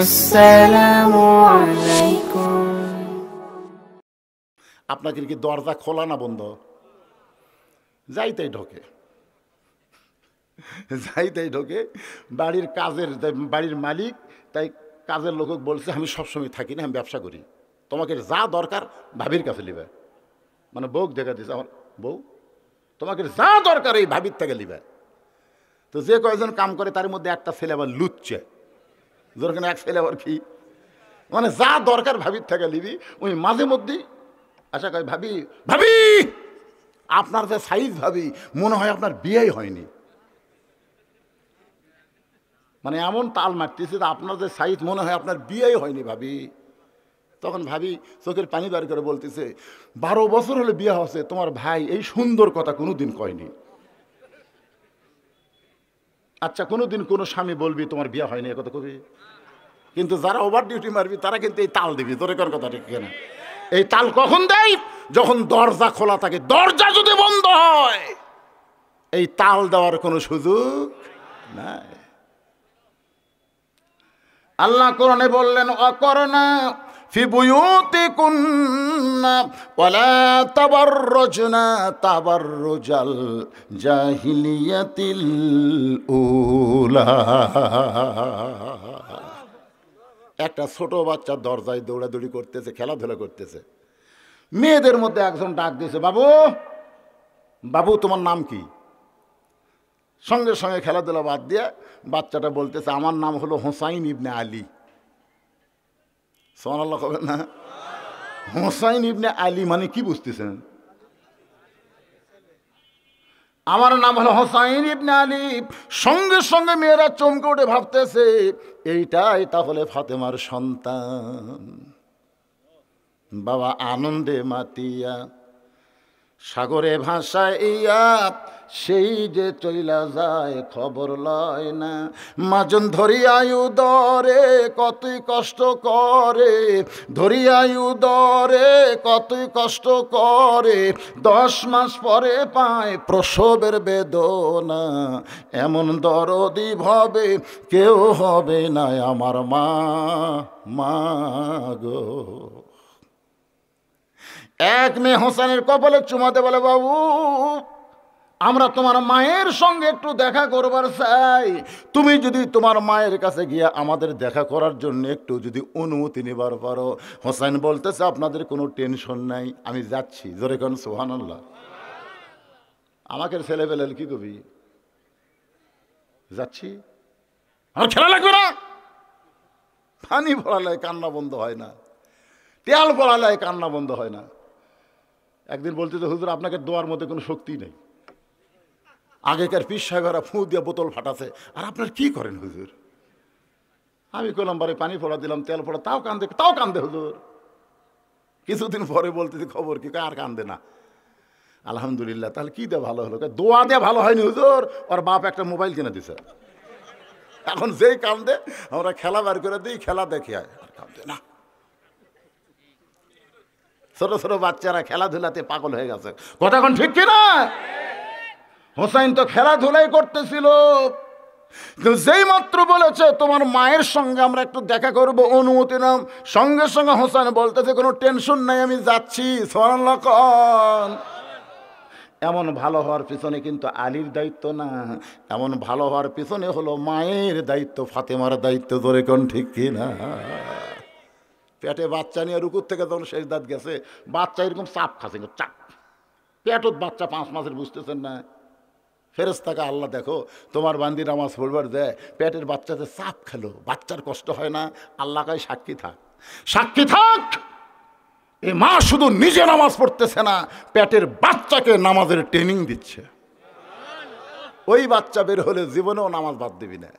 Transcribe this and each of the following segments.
আসসালামু আলাইকুম। আপনাদের কি দরজা খোলা না বন্ধ? যাইতেই ঢোকে, যাইতেই ঢোকে। বাড়ির কাজের বাড়ির মালিক তাই কাজের লোক বলছে, আমি সবসময় থাকি না, আমি ব্যবসা করি, তোমাকে যা দরকার ভাবির কাছে লিবে। মানে বউ দেখা দিচ্ছে আমার বউ, তোমাকে যা দরকার এই ভাবির থেকে লিবে। তো যে কয়েকজন কাম করে তার মধ্যে একটা ছেলে আবার লুচ্ছে, যেরকম এক ছেলে আবার কি, মানে যা দরকার ভাবির থেকে লিবি। ওই মাঝে মধ্যেই আশা কয়, ভাবি ভাবি আপনার যে সাইজ ভাবি, মনে হয় আপনার বিয়েই হয়নি। মানে এমন তাল মারতেছে যে আপনার যে সাইজ মনে হয় আপনার বিয়েই হয়নি ভাবি। তখন ভাবি চোখের পানি বার করে বলতেছে, 12 বছর হলে বিয়ে হচ্ছে, তোমার ভাই এই সুন্দর কথা কোনোদিন কয়নি। আচ্ছা, কোনোদিন কোনো স্বামী বলবি তোমার বিয়ে হয়নি এ কথা কবি? কিন্তু যারা ওভার ডিউটি মারবি তারা কিন্তু এই তাল দিবি, তোর কোন কথা ঠিক না? এই তাল কখন দেয়? যখন দরজা খোলা থাকে। দরজা যদি বন্ধ হয় এই তাল দেওয়ার কোনো সুযোগ নাই। আল্লাহ কোরআনে বললেন, অকরনা ফি বুয়ুতিকুন্না ওয়ালা তাবাররুজনা তাবাররুজাল জাহিলিয়াতিল উলা। একটা ছোট বাচ্চা দরজায় দৌড়াদৌড়ি করতেছে, খেলাধুলা করতেছে। মেয়েদের মধ্যে একজন ডাক দিয়েছে, বাবু বাবু তোমার নাম কি? সঙ্গে সঙ্গে খেলাধুলা বাদ দিয়ে বাচ্চাটা বলতেছে, আমার নাম হলো হোসাইন ইবনে আলী। সুবহানাল্লাহ কবেন না? হোসাইন ইবনে আলী মানে কি বুঝতেছেন? আমার নাম হলো হোসাইন ইবনে আলী। সঙ্গে সঙ্গে মেয়েরা চমকে উঠে ভাবতেছে, এইটাই তাহলে ফাতেমার সন্তান। বাবা আনন্দে মাতিয়া সাগরে ভাসাইয়া সেই যে চইলা যায় খবর লয় না। মাজন ধরিয়ায়ু দরে কতই কষ্ট করে, ধরিয়ায়ু দরে কতই কষ্ট করে, 10 মাস পরে পায় প্রসবের বেদনা। এমন দরদি ভাবে কেউ হবে না আমার মা, মা গো। এক মেয়ে হোসেনের কপালে চুমাতে বলে, বাবু আমরা তোমার মায়ের সঙ্গে একটু দেখা করবার চাই, তুমি যদি তোমার মায়ের কাছে গিয়ে আমাদের দেখা করার জন্য একটু যদি অনুমতি নেবার পারো। হোসেন বলতেছে, আপনাদের কোনো টেনশন নাই, আমি যাচ্ছি। জোরে কোন সুবহানাল্লাহ। আমাকে ছেলে পেলে কি কবি, যাচ্ছি, আমার খেলা লাগবে না। পানি পড়ালে কান্না বন্ধ হয় না, তেল পড়ালে কান্না বন্ধ হয় না। একদিন বলতেছে, হুজুর আপনাকে দোয়ার মধ্যে কোনো শক্তি নেই। আগেকার পীর সাহেবেরা ফু দিয়ে বোতল ফাটাছে, আর আপনার কি করেন হুজুর? আমি কলাম বারে পানি ফোড়া দিলাম, তেল ফোড়া, তাও কান্দে হুজুর। কিছুদিন পরে বলতেছে, খবর কি? আর কান্দে না। আলহামদুলিল্লাহ। তাহলে কি দিয়ে ভালো হলো? দোয়া দিয়ে ভালো হয়নি হুজুর, ওর বাপ একটা মোবাইল কিনে দিছে। এখন যেই কান্দে আমরা খেলা বার করে দিই, খেলা দেখি, আর কান্দে না। ছোট ছোট বাচ্চারা খেলাধুলাতে পাগল হয়ে গেছে। কথা এখন ঠিক কিনা? হোসাইন তো খেলাধুলাই করতেছিল, যেই মাত্র বলেছে তোমার মায়ের সঙ্গে আমরা একটু দেখা করব, অনুমতি নাও, সঙ্গে সঙ্গে হোসেন বলতেছে, কোনো টেনশন নাই, আমি যাচ্ছি। সুবহানাল্লাহ কোন। এমন ভালো হওয়ার পিছনে কিন্তু আলীর দায়িত্ব না, এমন ভালো হওয়ার পিছনে হলো মায়ের দায়িত্ব, ফাতেমার দায়িত্ব। ধরে কোন ঠিক কিনা? পেটে বাচ্চা নিয়ে রুকুর থেকে যখন শেষ দাঁত গেছে, বাচ্চা এরকম চাপ খাচ্ছে, চাপ। পেটত বাচ্চা 5 মাসের, বুঝতেছেন না? ফেরেশতাকে আল্লাহ, দেখো তোমার বান্দি নামাজ পড়বার দেয়, পেটের বাচ্চাতে চাপ খেলো, বাচ্চার কষ্ট হয় না? আল্লাহ কয়, সাক্ষী থাক, সাক্ষী থাক। এ মা শুধু নিজে নামাজ পড়তেছে না, পেটের বাচ্চাকে নামাজের ট্রেনিং দিচ্ছে। ওই বাচ্চা বের হলে জীবনেও নামাজ বাদ দিবি না,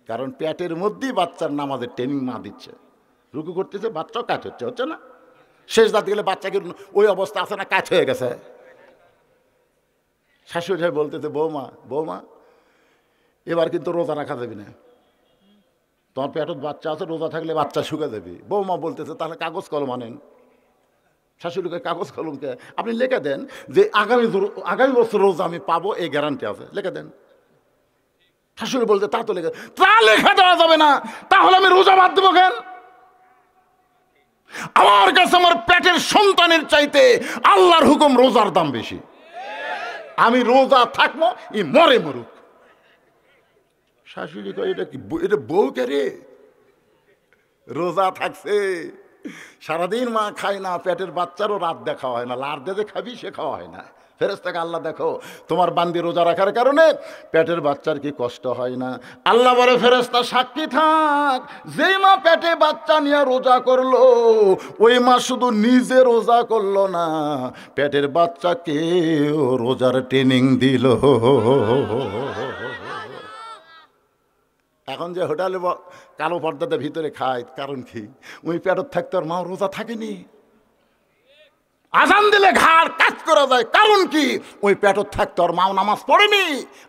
কারণ পেটের মধ্যেই বাচ্চার নামাজের ট্রেনিং মা দিচ্ছে। রুকু করতেছে, বাচ্চাও কাজ হচ্ছে না? শেষ দাঁত গেলে বাচ্চাকে ওই অবস্থা আছে না, কাজ হয়ে গেছে। শাশুড়ি সাহেব বলতেছে, বৌমা বৌমা এবার কিন্তু রোজা রাখা যাবে না, তোমার পেটত বাচ্চা আছে, রোজা থাকলে বাচ্চা শুকে যাবে। বৌমা বলতেছে, তাহলে কাগজ কলম আনেন। শাশুড়িকে, কাগজ কলমকে আপনি লিখে দেন যে আগামী বছর রোজা আমি পাবো, এই গ্যারান্টি আছে, লিখে দেন। শাশুড়ি বলতে তা তো লেখা, তা লেখা দেওয়া যাবে না, তাহলে আমি রোজা বাদ দেবো কেন? আমার কাছে আমার পেটের সন্তানের চাইতে আল্লাহর হুকুম রোজার দাম বেশি। আমি রোজা থাকবো, ই মরে মরুক। শাশুড়ি কয় এটা কি, এটা বউ কে রে? রোজা থাকছে সারাদিন, মা খায় না, পেটের বাচ্চারও রাত দেখা হয় না, লার দে খাবি সে খাওয়া হয় না। ফেরেশতাকে আল্লাহ দেখো তোমার বান্দি রোজা রাখার কারণে পেটের বাচ্চার কি কষ্ট হয় না? আল্লাহ বলে ফেরেশতা সাক্ষী থাক, যেই মা পেটে বাচ্চা নিয়ে রোজা করলো ওই মা শুধু নিজে রোজা করলো না, পেটের বাচ্চাকেও রোজার ট্রেনিং দিল। এখন যে হোটেলে কালো পর্দাতে ভিতরে খায়, কারণ কি? ওই পেটত থাকতে ওর মা রোজা থাকেনি। আজান দিলে ঘাড় কাজ করা যায়, কারণ কি? ওই পেটত থাকতে ওর মাও নামাজ পড়েনি।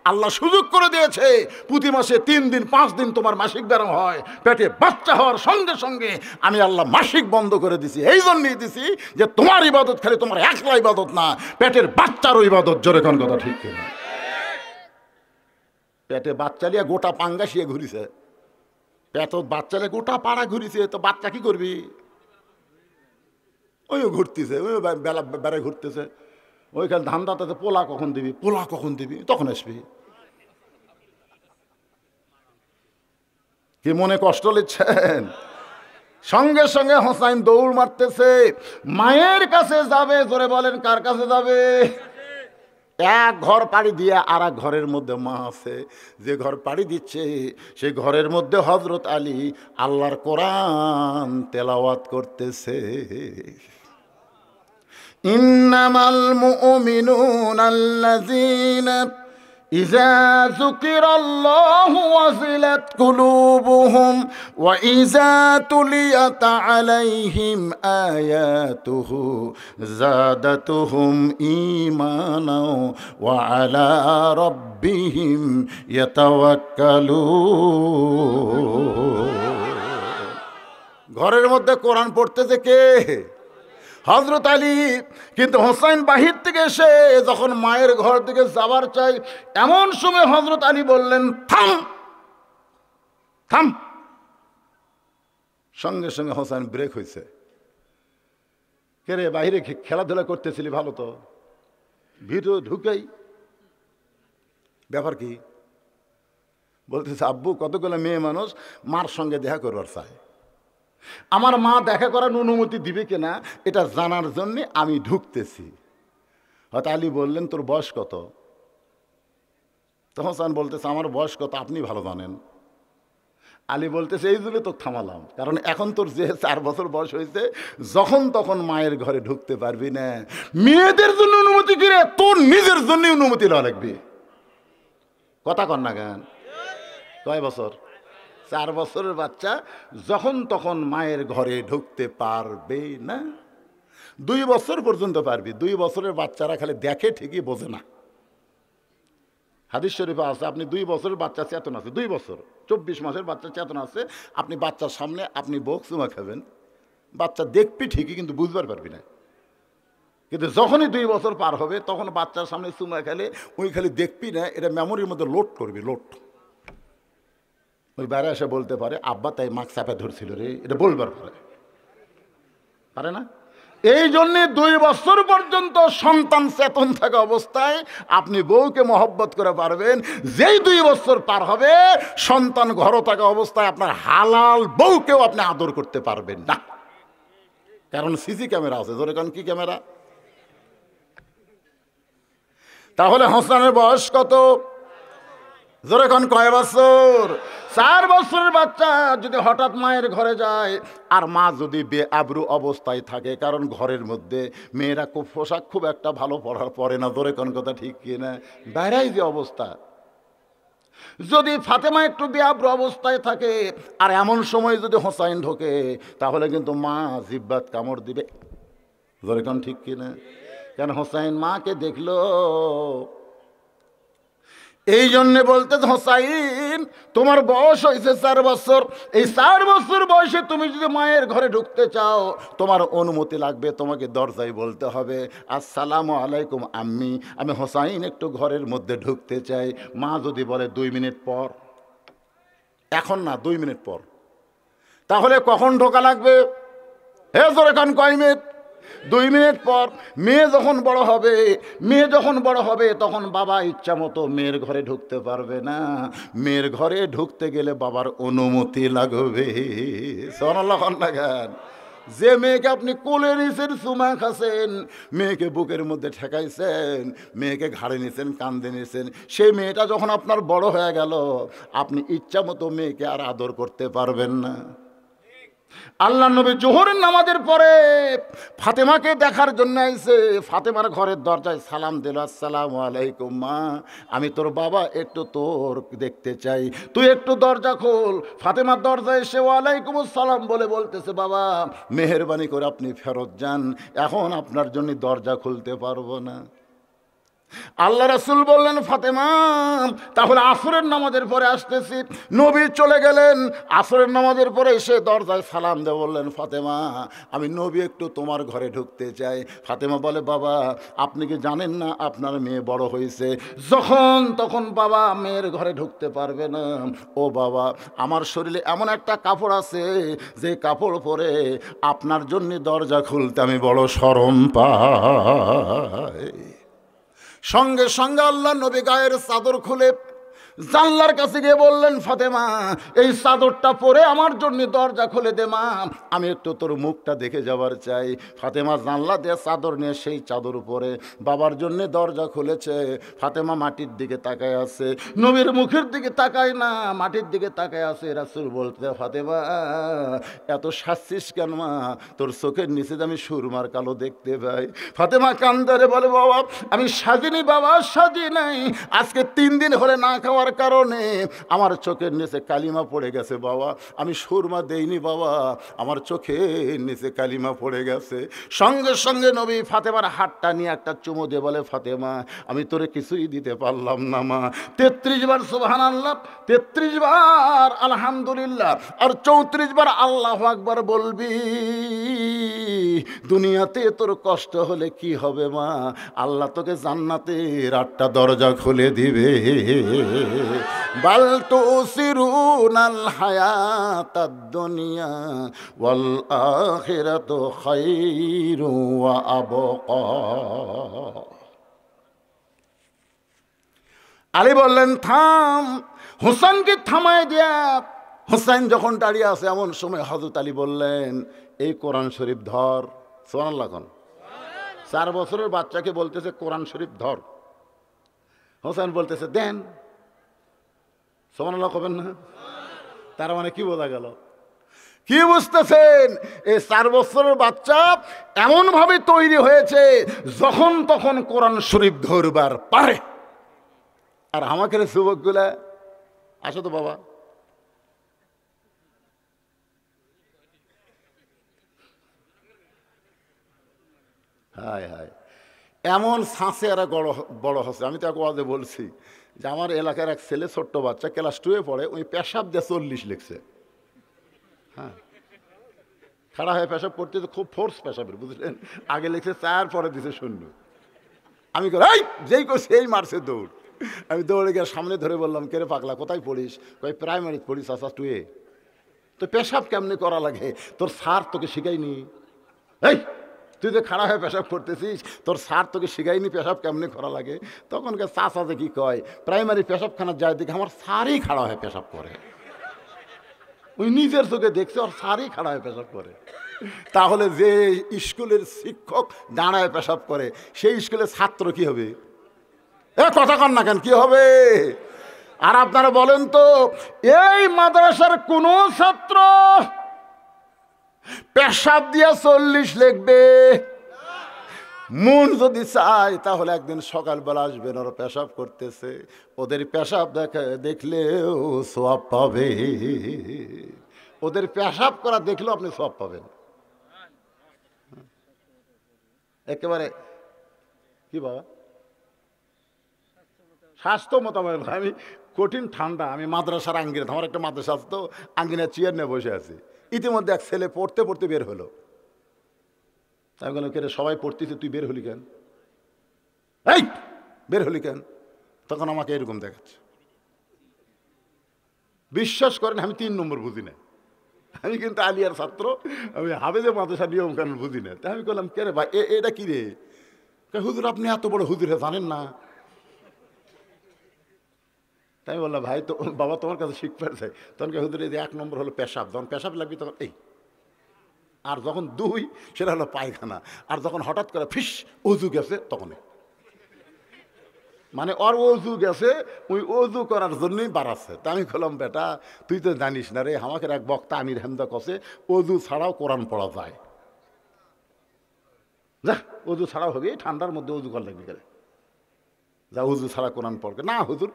আল্লাহ সুযোগ করে দিয়েছে প্রতি মাসে 3 দিন 5 দিন তোমার মাসিক বেরো হয়, পেটে বাচ্চা হওয়ার সঙ্গে সঙ্গে আমি আল্লাহ মাসিক বন্ধ করে দিছি। এই জন্যই দিছি যে তোমার ইবাদত খালি তোমার একলা ইবাদত না, পেটের বাচ্চারও ইবাদত। জোরে কোন কথা ঠিক কিনা? পেটে বাচ্চা লিয়ে গোটা পাঙ্গাসিয়ে ঘুরিছে, পেটত বাচ্চা লিয়ে গোটা পাড়া ঘুরিছে, তো বাচ্চা কি করবি? ওইও ঘুরতেছে, ওই বেলা বেড়ায় ঘুরতেছে, ওইখানে ধান্দাতে পোলা কখন দিবি, পোলা কখন দিবি, তখন আসবি। কি মনে কষ্ট লিচ্ছেন? সঙ্গে সঙ্গে হোসাইন দৌড় মারতেছে, মায়ের কাছে যাবে। জোরে বলেন কার কাছে যাবে? এক ঘর পাড়ি দিয়ে আর এক ঘরের মধ্যে মা আছে। যে ঘর পাড়ি দিচ্ছে সেই ঘরের মধ্যে হযরত আলী আল্লাহর কোরআন তেলাওয়াত করতেছে। ইন্নামাল মুমিনুনা আল্লাযীনা ইযা যুকিরাল্লাহু ওয়াজিলাত কুলুবুহুম ওয়া ইযা তুলিয়াত আলাইহিম আয়াতুহু যাদাতুহুম ঈমানাও ওয়া আলা রাব্বিহিম ইয়াতাওয়াক্কালুন। ঘরের মধ্যে কোরআন পড়তেছে কে? হযরত আলী। কিন্তু হোসাইন বাহির থেকে এসে যখন মায়ের ঘর থেকে যাবার চাই, এমন সময় হযরত আলী বললেন থাম থাম। সঙ্গে সঙ্গে হোসাইন ব্রেক হয়েছে। কে রে, বাহিরে খেলাধুলা করতেছিলি, ভালো তো, ভিতরে ঢুকেই ব্যাপার কি? বলতেছে আব্বু কতগুলো মেয়ে মানুষ মার সঙ্গে দেখা করবার চায়, আমার মা দেখা করার অনুমতি দিবে কিনা এটা জানার জন্য আমি ঢুকতেছি। হয়তো আলী বললেন তোর বয়স কত? তো হোসেন বলতেছে আমার বয়স কত আপনি ভালো জানেন। আলী বলতেছে এই জন্য তো থামালাম, কারণ এখন তোর যে 4 বছর বয়স হয়েছে, যখন তখন মায়ের ঘরে ঢুকতে পারবি না। মেয়েদের জন্য অনুমতি কিরে, তোর নিজের জন্য অনুমতি লওয়া লাগবে। কথা কন না গান। কয় বছর? 4 বছরের বাচ্চা যখন তখন মায়ের ঘরে ঢুকতে পারবে না। 2 বছর পর্যন্ত পারবি। 2 বছরের বাচ্চারা খালি দেখে ঠিকই বোঝে না। হাদিস শরীফে আছে আপনি 2 বছরের বাচ্চা চেতন আছে, 2 বছর 24 মাসের বাচ্চা চেতন আছে, আপনি বাচ্চার সামনে আপনি বক চুমা খাবেন, বাচ্চা দেখবি ঠিকই কিন্তু বুঝবার পারবি না। কিন্তু যখনই 2 বছর পার হবে তখন বাচ্চার সামনে চুমা খেলে ওই খালি দেখবি না, এটা মেমোরির মধ্যে লোড করবি, লোড। ওই বাইরে এসে বলতে পারে আব্বা তাই মাক চাপে ধরছিল রে, এটা বলবার পারে না। এই জন্যে 2 বছর পর্যন্ত সন্তান চেতন থাকা অবস্থায় আপনি বউকে মহব্বত করে পারবেন। যেই 2 বছর পার হবে সন্তান ঘর থাকা অবস্থায় আপনার হালাল বউকেও আপনি আদর করতে পারবেন না, কারণ সিসি ক্যামেরা আছে। ধরে কারণ কি ক্যামেরা? তাহলে হোসেনের বয়স কত? জোরে কোন কয় বছর? 4 বছরের বাচ্চা যদি হঠাৎ মায়ের ঘরে যায় আর মা যদি বেআব্রু অবস্থায় থাকে, কারণ ঘরের মধ্যে মেয়েরা খুব পোশাক খুব একটা ভালো পরে না। জোরে কোন কথা ঠিক কিনা? বাইরেই যে অবস্থা, যদি ফাতেমা একটু বেআব্রু অবস্থায় থাকে আর এমন সময় যদি হোসাইন ঢোকে তাহলে কিন্তু মা জিব্বাত কামড় দিবে। জোরে কোন ঠিক কিনা? কেন হোসাইন মাকে দেখলো। এই জন্যে বলতে হোসাইন তোমার বয়স হয়েছে 4 বছর, এই 4 বছর বয়সে তুমি যদি মায়ের ঘরে ঢুকতে চাও তোমার অনুমতি লাগবে, তোমাকে দরজায় বলতে হবে আসসালামু আলাইকুম আম্মি, আমি হোসাইন একটু ঘরের মধ্যে ঢুকতে চাই। মা যদি বলে 2 মিনিট পর, এখন না, 2 মিনিট পর। তাহলে কখন ঢোকা লাগবে? জোরে কান, কয় মিনিট? 2 মিনিট পর। মেয়ে যখন বড় হবে তখন বাবা ইচ্ছা মতো মেয়ের ঘরে ঢুকতে পারবে না। মেয়ের ঘরে ঢুকতে গেলে বাবার অনুমতি লাগবে। সুবহানাল্লাহ লাগান। যে মেয়েকে আপনি কোলে নিয়েছেন, চুমা খাচ্ছেন, মেয়েকে বুকের মধ্যে ঠেকাইছেন, মেয়েকে ঘাড়ে নিয়েছেন, কান্দে নিয়েছেন, সেই মেয়েটা যখন আপনার বড় হয়ে গেল, আপনি ইচ্ছা মতো মেয়েকে আর আদর করতে পারবেন না। আল্লাহ নবী জোহরের নামাজের পরে ফাতেমাকে দেখার জন্য আইছে। ফাতেমার ঘরের দরজায় সালাম দিল, আসসালামু আলাইকুম মা, আমি তোর বাবা, একটু তোর দেখতে চাই, তুই একটু দরজা খোল। ফাতেমার দরজায় এসে ওয়ালাইকুম আসসালাম বলে বলতেছে, বাবা মেহেরবানি করে আপনি ফেরত যান, এখন আপনার জন্য দরজা খুলতে পারবো না। আল্লাহ রাসূল বললেন, ফাতেমা তাহলে আসরের নামাজের পরে আসতেছি। নবী চলে গেলেন। আসরের নামাজের পরে এসে দরজায় সালাম দিয়ে বললেন, ফাতেমা আমি নবী একটু তোমার ঘরে ঢুকতে চাই। ফাতেমা বলে, বাবা আপনি কি জানেন না আপনার মেয়ে বড় হয়েছে, যখন তখন বাবা মেয়ের ঘরে ঢুকতে পারবে না। ও বাবা, আমার শরীরে এমন একটা কাপড় আছে যে কাপড় পরে আপনার জন্য দরজা খুলতে আমি বড় শরম পাই। সঙ্গে সঙ্গে আল্লাহ নবী গায়ের চাদর খুলে জানলার কাছে গিয়ে বললেন, ফাতেমা এই চাদরটা পরে আমার জন্য দরজা খুলে দে মা, আমি একটু তোর মুখটা দেখে যাবার চাই। ফাতেমা জানলা দিয়ে চাদর নিয়ে সেই চাদর উপরে বাবার জন্য দরজা খুলেছে। ফাতেমা মাটির দিকে তাকায় আছে, নবীর মুখের দিকে তাকায় না, মাটির দিকে তাকায় আছে। রাসূল বলতে, ফাতেমা এত শাস্তিস কেন মা, তোর চোখের নিচে আমি সুরমার কালো দেখতে পাই। ফাতেমা কান্দারে বলে, বাবা আমি সাজিনি বাবা, সাজি নাই, আজকে 3 দিন হলে না খাওয়ার কারণে আমার চোখের নিচে কালিমা পড়ে গেছে বাবা, আমি সুরমা দেইনি বাবা, আমার চোখের নিচে কালিমা পড়ে গেছে। সঙ্গে সঙ্গে নবী ফাতেমার হাতটা নিয়ে একটা চুমো দিয়ে বলে, ফাতেমা আমি তোরে কিছুই দিতে পারলাম না মা। 33 বার সুবহানাল্লাহ, 33 বার আলহামদুলিল্লাহ, আর 34 বার আল্লাহু আকবার বলবি। দুনিয়াতে তোর কষ্ট হলে কি হবে মা, আল্লাহ তোকে জান্নাতের 8টা দরজা খুলে দিবে। বাল তুসিরুনাল হায়াতাদ দুনিয়া ওয়াল আখিরাতু খায়রু ওয়া আবকা। আলী বললেন, থাম। হুসাইনকে থামায় দিয়া, হুসাইন যখন দাঁড়িয়ে আছে এমন সময় হযরত আলী বললেন, এই কোরআন শরীফ ধর। সুবহানাল্লাহ। 4 বছরের বাচ্চাকে বলতেছে কোরআন শরীফ ধর। হুসাইন বলতেছে দেন। সুবহানাল্লাহ কবেন না? তার মানে কি বোঝা গেল? কি বুঝতেছেন? এই 4 বছরের বাচ্চা এমন ভাবে তৈরি হয়েছে যখন তখন কোরআন শরীফ ধরবার পারে। আর আমাকে যুবকগুলা, আসো তো বাবা, হায় হায়, এমন ছাঁচে এরা বড় হচ্ছে। আমি তো এক ওয়াজে বলছি যে আমার এলাকার এক ছেলে, ছোট্ট বাচ্চা, ক্লাস 2-এ পড়ে, ওই পেশাব দিয়ে 40 লিখছে। হ্যাঁ, খাড়া হয়ে পেশাব করতে তো খুব ফোর্স পেশাবের, বুঝলেন? আগে লিখছে 4, পরে দিছে 0। আমি যেই করছি এই মারছে দৌড়। আমি দৌড়ে গিয়ে সামনে ধরে বললাম, কে রে পাগলা, কোথায় পড়িস? কই প্রাইমারি পড়িস। আচ্ছা 2-এ তো পেশাব কেমনি করা লাগে তোর স্যার তোকে শিখাইনি? এই তুই যে খাড়া হয়ে পেশাব করতেছিস, তোর স্যার তোকে শিখাইনি পেশাব কেমনি করা লাগে? তখনকার চাচা যে কি কয়, প্রাইমারি পেশাবখানা যায় দেখে আমার স্যারই খাড়া হয়ে পেশাব করে। ওই নিজের চোখে দেখছে ওর স্যারই খাড়া হয়ে পেশাব করে। তাহলে যে স্কুলের শিক্ষক দাঁড়ায় পেশাব করে, সেই স্কুলের ছাত্র কি হবে? কথা কন না কেন, কি হবে? আর আপনারা বলেন তো, এই মাদ্রাসার কোন ছাত্র পেশাব দিয়া 40 লিখবে? মন যদি চায় তাহলে একদিন সকালবেলা আসবেন, ওরা পেশাব করতেছে, ওদের পেশাব দেখলেও সওয়াব পাবে। ওদের পেশাব করা দেখলেও আপনি সওয়াব পাবেন। একেবারে কি বাবা, স্বাস্থ্য মোতাবেক। আমি কঠিন ঠান্ডা, আমি মাদ্রাসার আঙ্গিনা, আমার একটা মাদ্রাসা আছে তো, আঙ্গিনা চেয়ার নিয়ে বসে আছি। ইতিমধ্যে এক ছেলে পড়তে পড়তে বের হলো। তাই বললাম, কে রে, সবাই পড়তেছে, তুই বের হলি কেন? এই বের হলি কেন? তখন আমাকে এরকম দেখাচ্ছে। বিশ্বাস করেন আমি 3 নম্বর বুঝি না, আমি কিন্তু আলিয়ার ছাত্র, আমি হাফেজে মাদ্রাসা নিয়ম কানুন বুঝি না। তাই আমি বললাম কে রে ভাই এটা কি রে? হুজুর আপনি এত বড় হুজুর জানেন না? তাই বললাম ভাই তো বাবা তোমার কাছে শিখতে চাই। তখন হুজুর এই যে 1 নম্বর হলো পেশাব, যখন পেশাব লাগবে তখন এই, আর যখন 2 সেটা হলো পায়খানা, আর যখন হঠাৎ করে ফিস অজু গেছে তখন, মানে ওর অজু গেছে ওই অজু করার জন্যই বাড়াচ্ছে। তা আমি বললাম বেটা তুই তো জানিস না রে, আমাকে এক বক্তা আমির হেমদা কছে অজু ছাড়াও কোরআন পড়া যায়। যা অজু ছাড়াও হবে, এই ঠান্ডার মধ্যে অজু করা লাগবে গেলে, যা অজু ছাড়া কোরআন পড়বে না। হুজুর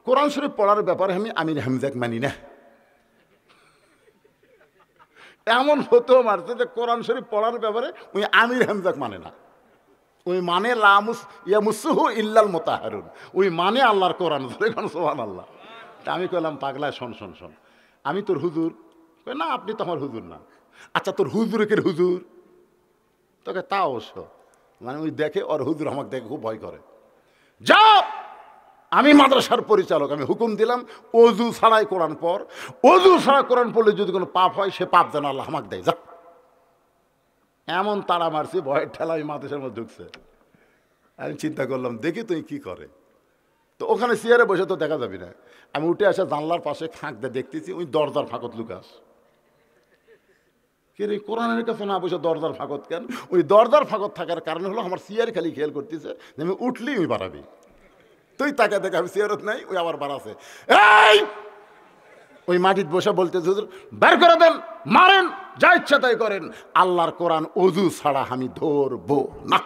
কোরআন শরীফ পড়ার ব্যাপারে আমি আমির হেমদাক মানি না। এমন হতো মারছে যে কোরআন শরীফ পড়ার ব্যাপারে ওই আমির হেমদাক মানে না, ওই মানে লামুস ইয়ামুসুহু ইল্লাল মুতাহহারুন, ওই মানে আল্লাহর কোরআন, সুবহানাল্লাহ। তা আমি কইলাম পাগলা শোন শোন শোন, আমি তোর হুজুর? না আপনি তো আমার হুজুর না। আচ্ছা তোর হুজুরের হুজুর? তোকে তা অবশ্য, মানে ওই দেখে ওর হুজুর আমাকে দেখে খুব ভয় করে। যাও, আমি মাদ্রাসার পরিচালক, আমি হুকুম দিলাম অজু ছাড়াই কোরআন পড়, অজু ছাড়া কোরআন পড়লে যদি কোনো পাপ হয় সে পাপ যেন আল্লাহ আমাকে দেয়। যা, এমন তাড়া মারছি ভয়ের ঠেলা আমি মাদ্রাসার মধ্যে ঢুকছে। আমি চিন্তা করলাম দেখি তুই কি করে। তো ওখানে চেয়ারে বসে তো দেখা যাবি না, আমি উঠে আসে জানলার পাশে ফাঁক দিয়ে দেখতেছি ওই দরজার ফাঁকত লুকাস। কে রে কোরআনের কাছে না বসে দরজার ফাঁকত কেন? ওই দরজার ফাঁকত থাকার কারণে হলো আমার চেয়ার খালি খেয়াল করতেছে যে আমি উঠলেই ওই বাড়াবি। তুই তাকে দেখে আমি চেয়ারত নাই, ওই আবার বাড়াছে। এই ওই মাটিতে বসে বলতেছে হুজুর বের করে দেন, মারেন, যা ইচ্ছা তাই করেন, আল্লাহর কোরআন অজু ছাড়া আমি ধরবো না।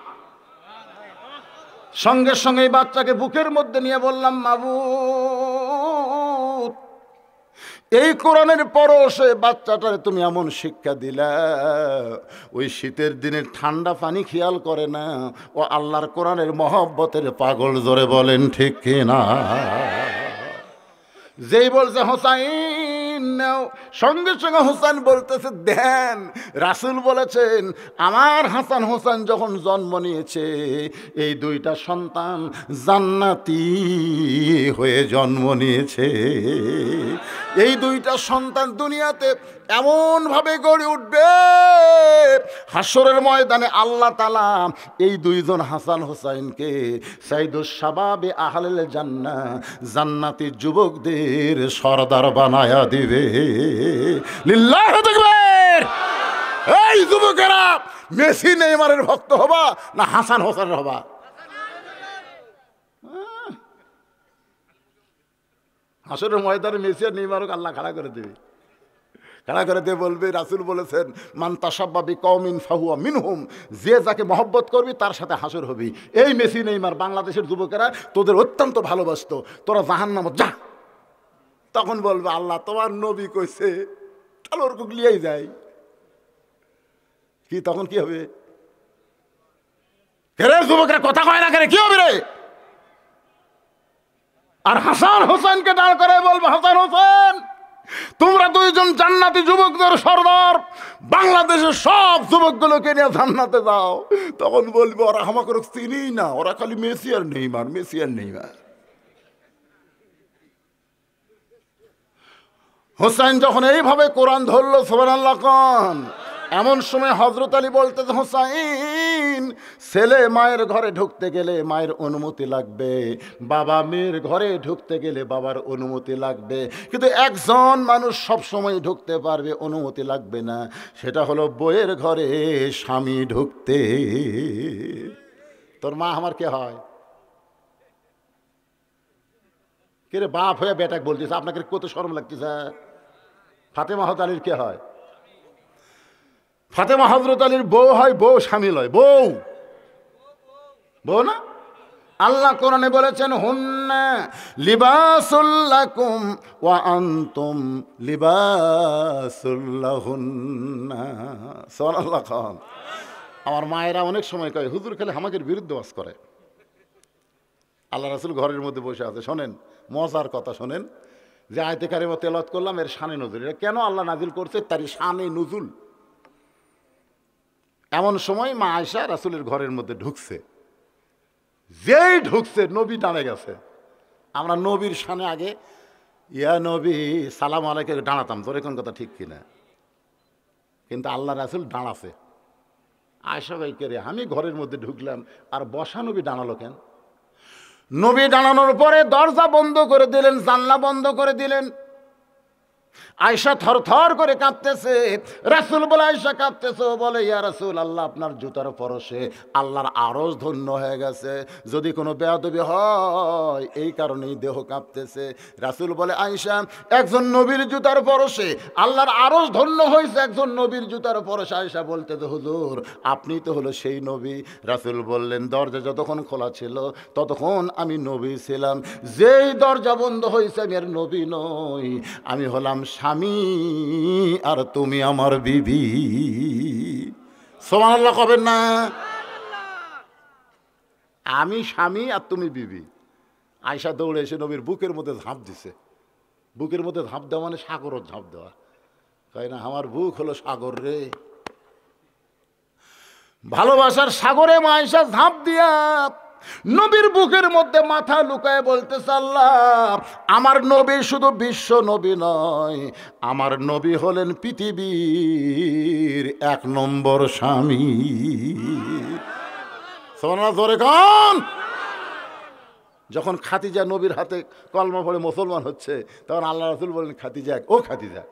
সঙ্গে সঙ্গে বাচ্চাকে বুকের মধ্যে নিয়ে বললাম মাবুদ এই কোরআনের পরশে বাচ্চাটারে তুমি এমন শিক্ষা দিলা, ওই শীতের দিনের ঠান্ডা পানি খেয়াল করে না, ও আল্লাহর কোরআনের মহব্বতের পাগল। জোরে বলেন ঠিক কিনা? যেই বলছে হোসাইন নাও, সঙ্গে সঙ্গে হোসেন বলতেছে দেন, রাসূল বলেছেন আমার হাসান হোসেন যখন জন্ম নিয়েছে এই 2টা সন্তান জান্নাতি হয়ে জন্ম নিয়েছে। এই 2টা সন্তান দুনিয়াতে এমনভাবে গড়ে উঠবে, হাসরের ময়দানে আল্লাহ তাআলা এই 2 জন হাসান হোসাইনকে সাইয়্যিদুশ শাবাবে আহলিল জান্নাহ, জান্নাতি যুবকদের সরদার বানায়া দিবে। লিল্লাহু তাকবীর। এই যুবকেরা মেসি নেইমারের ভক্ত হবা না হাসান হোসেনের হবা? হাসরের ময়দানে মেসি আর নেইমারকে আল্লাহ খাড়া করে দেবে, খাড়া করে দিয়ে বলবে রাসূল বলেছেন মান তাশাব্বা বিকওমিন ফাহুয়া মিনহুম, যে যাকে মহব্বত করবি তার সাথে হাসর হবি। এই মেসি নেইমার বাংলাদেশের যুবকেরা তোদের অত্যন্ত ভালোবাসতো, তোরা জাহান্নামে যা। তখন বলবে আল্লাহ তোমার নবী কইছে, তাহলে ওর কুকলিয়াই যায় কি? তখন কি হবে? কেরে যুবকেরা কথা কয় না কেন, কি হবে রে? আর হাসান হোসেনকে দাঁড় করে বলবে হাসান হোসেন তোমরা 2 জন জান্নাতি যুবকদের সর্দার, বাংলাদেশের সব যুবকগুলোকে নিয়ে জান্নাতে যাও। তখন বলবে ওরা আমাকে চিনি না, ওরা খালি মেসি আর নেইমার, মেসি আর নেইমার। হোসেন যখন এইভাবে কোরআন ধরলো সুবহানাল্লাহ কোন, এমন সময় হযরত আলী বলতে হোসাইন ছেলে মায়ের ঘরে ঢুকতে গেলে মায়ের অনুমতি লাগবে, বাবা মেয়ের ঘরে ঢুকতে গেলে বাবার অনুমতি লাগবে, কিন্তু একজন মানুষ সব সময় ঢুকতে পারবে, অনুমতি লাগবে না, সেটা হলো বউয়ের ঘরে স্বামী ঢুকতে। তোর মা আমার কে হয়? কে রে বাপ হয়ে বেটাকে বলতেছে, আপনাকে কত শরম লাগতেছে? ফাতেমা হযরত আলীর কে হয়? ফাতেমা হযরত আলীর বউ হয়, বউ স্বামী লয়, বউ বউ না। আল্লাহ কোরআনে বলেছেন হুন্না লিবাসুল লাকুম ওয়া আনতুম লিবাসুল লাহুন্না। সুবহানাল্লাহ। আমার মায়েরা অনেক সময় কয় হুজুর খালি আমাদের বিরুদ্ধে ওয়াজ করে। আল্লাহ রাসূল ঘরের মধ্যে বসে আছে, শোনেন মজার কথা শোনেন, যে আয়াতে কারিমা তেলাওয়াত করলাম এর শানে নজুল, এটা কেন আল্লাহ নাজিল করছে তার শানে নজুল। এমন সময় মা আয়েশা রাসূলের ঘরের মধ্যে ঢুকছে, যেই ঢুকছে নবী টানে গেছে। আমরা নবীর শানে আগে ইয়া নবী সালাম আলাইকে দাঁড়াতাম, তোর কোন কথা ঠিক কিনা? কিন্তু আল্লাহ রাসূল দাঁড়াছে। আয়েশা ভাইকে রে, আমি ঘরের মধ্যে ঢুকলাম আর বসা নবী দাঁড়ালো কেন? নবী দাঁড়ানোর পরে দরজা বন্ধ করে দিলেন, জানলা বন্ধ করে দিলেন। আয়েশা থরথর করে কাঁপতেছে। রাসূল বলে, আয়েশা কাঁপতেছো? বলে, ইয়া রাসূল আল্লাহ, আপনার জুতার পরশে আল্লাহর আরশ ধন্য হয়ে গেছে, যদি কোনো বেয়াদবি হয় এই কারণেই দেহ কাঁপতেছে। রাসূল বলে, আয়েশা, একজন নবীর জুতার পরশে আল্লাহর আরশ ধন্য হয়েছে, একজন নবীর জুতার পরশে। আয়েশা বলতেছে, হুজুর আপনি তো হলো সেই নবী। রাসূল বললেন, দরজা যতক্ষণ খোলা ছিল ততক্ষণ আমি নবী ছিলাম, যেই দরজা বন্ধ হয়েছে আমি আর নবী নই, আমি হলাম স্বামী আর তুমি আমার বিবি। সুবহানাল্লাহ কবেন না? আমি স্বামী আর তুমি বিবি। আয়েশা দৌড়ে এসে নবীর বুকের মধ্যে ঝাঁপ দিছে। বুকের মধ্যে ঝাঁপ দেওয়া মানে সাগরও ঝাঁপ দেওয়া, তাই না? আমার বুক হলো সাগর রে, ভালোবাসার সাগরে মা আয়েশা ঝাঁপ দিয়া নবীর বুকের মধ্যে মাথা লুকায় বলতেছে, আল্লাহ, আমার নবী শুধু বিশ্ব নবী নয়, আমার নবী হলেন পৃথিবীর 1 নম্বর স্বামী। সুবহানাল্লাহ, জোরে কান। যখন খাদিজা নবীর হাতে কলমা পড়ে মুসলমান হচ্ছে, তখন আল্লাহ রাসূল বলেন, খাদিজা, ও খাদিজা,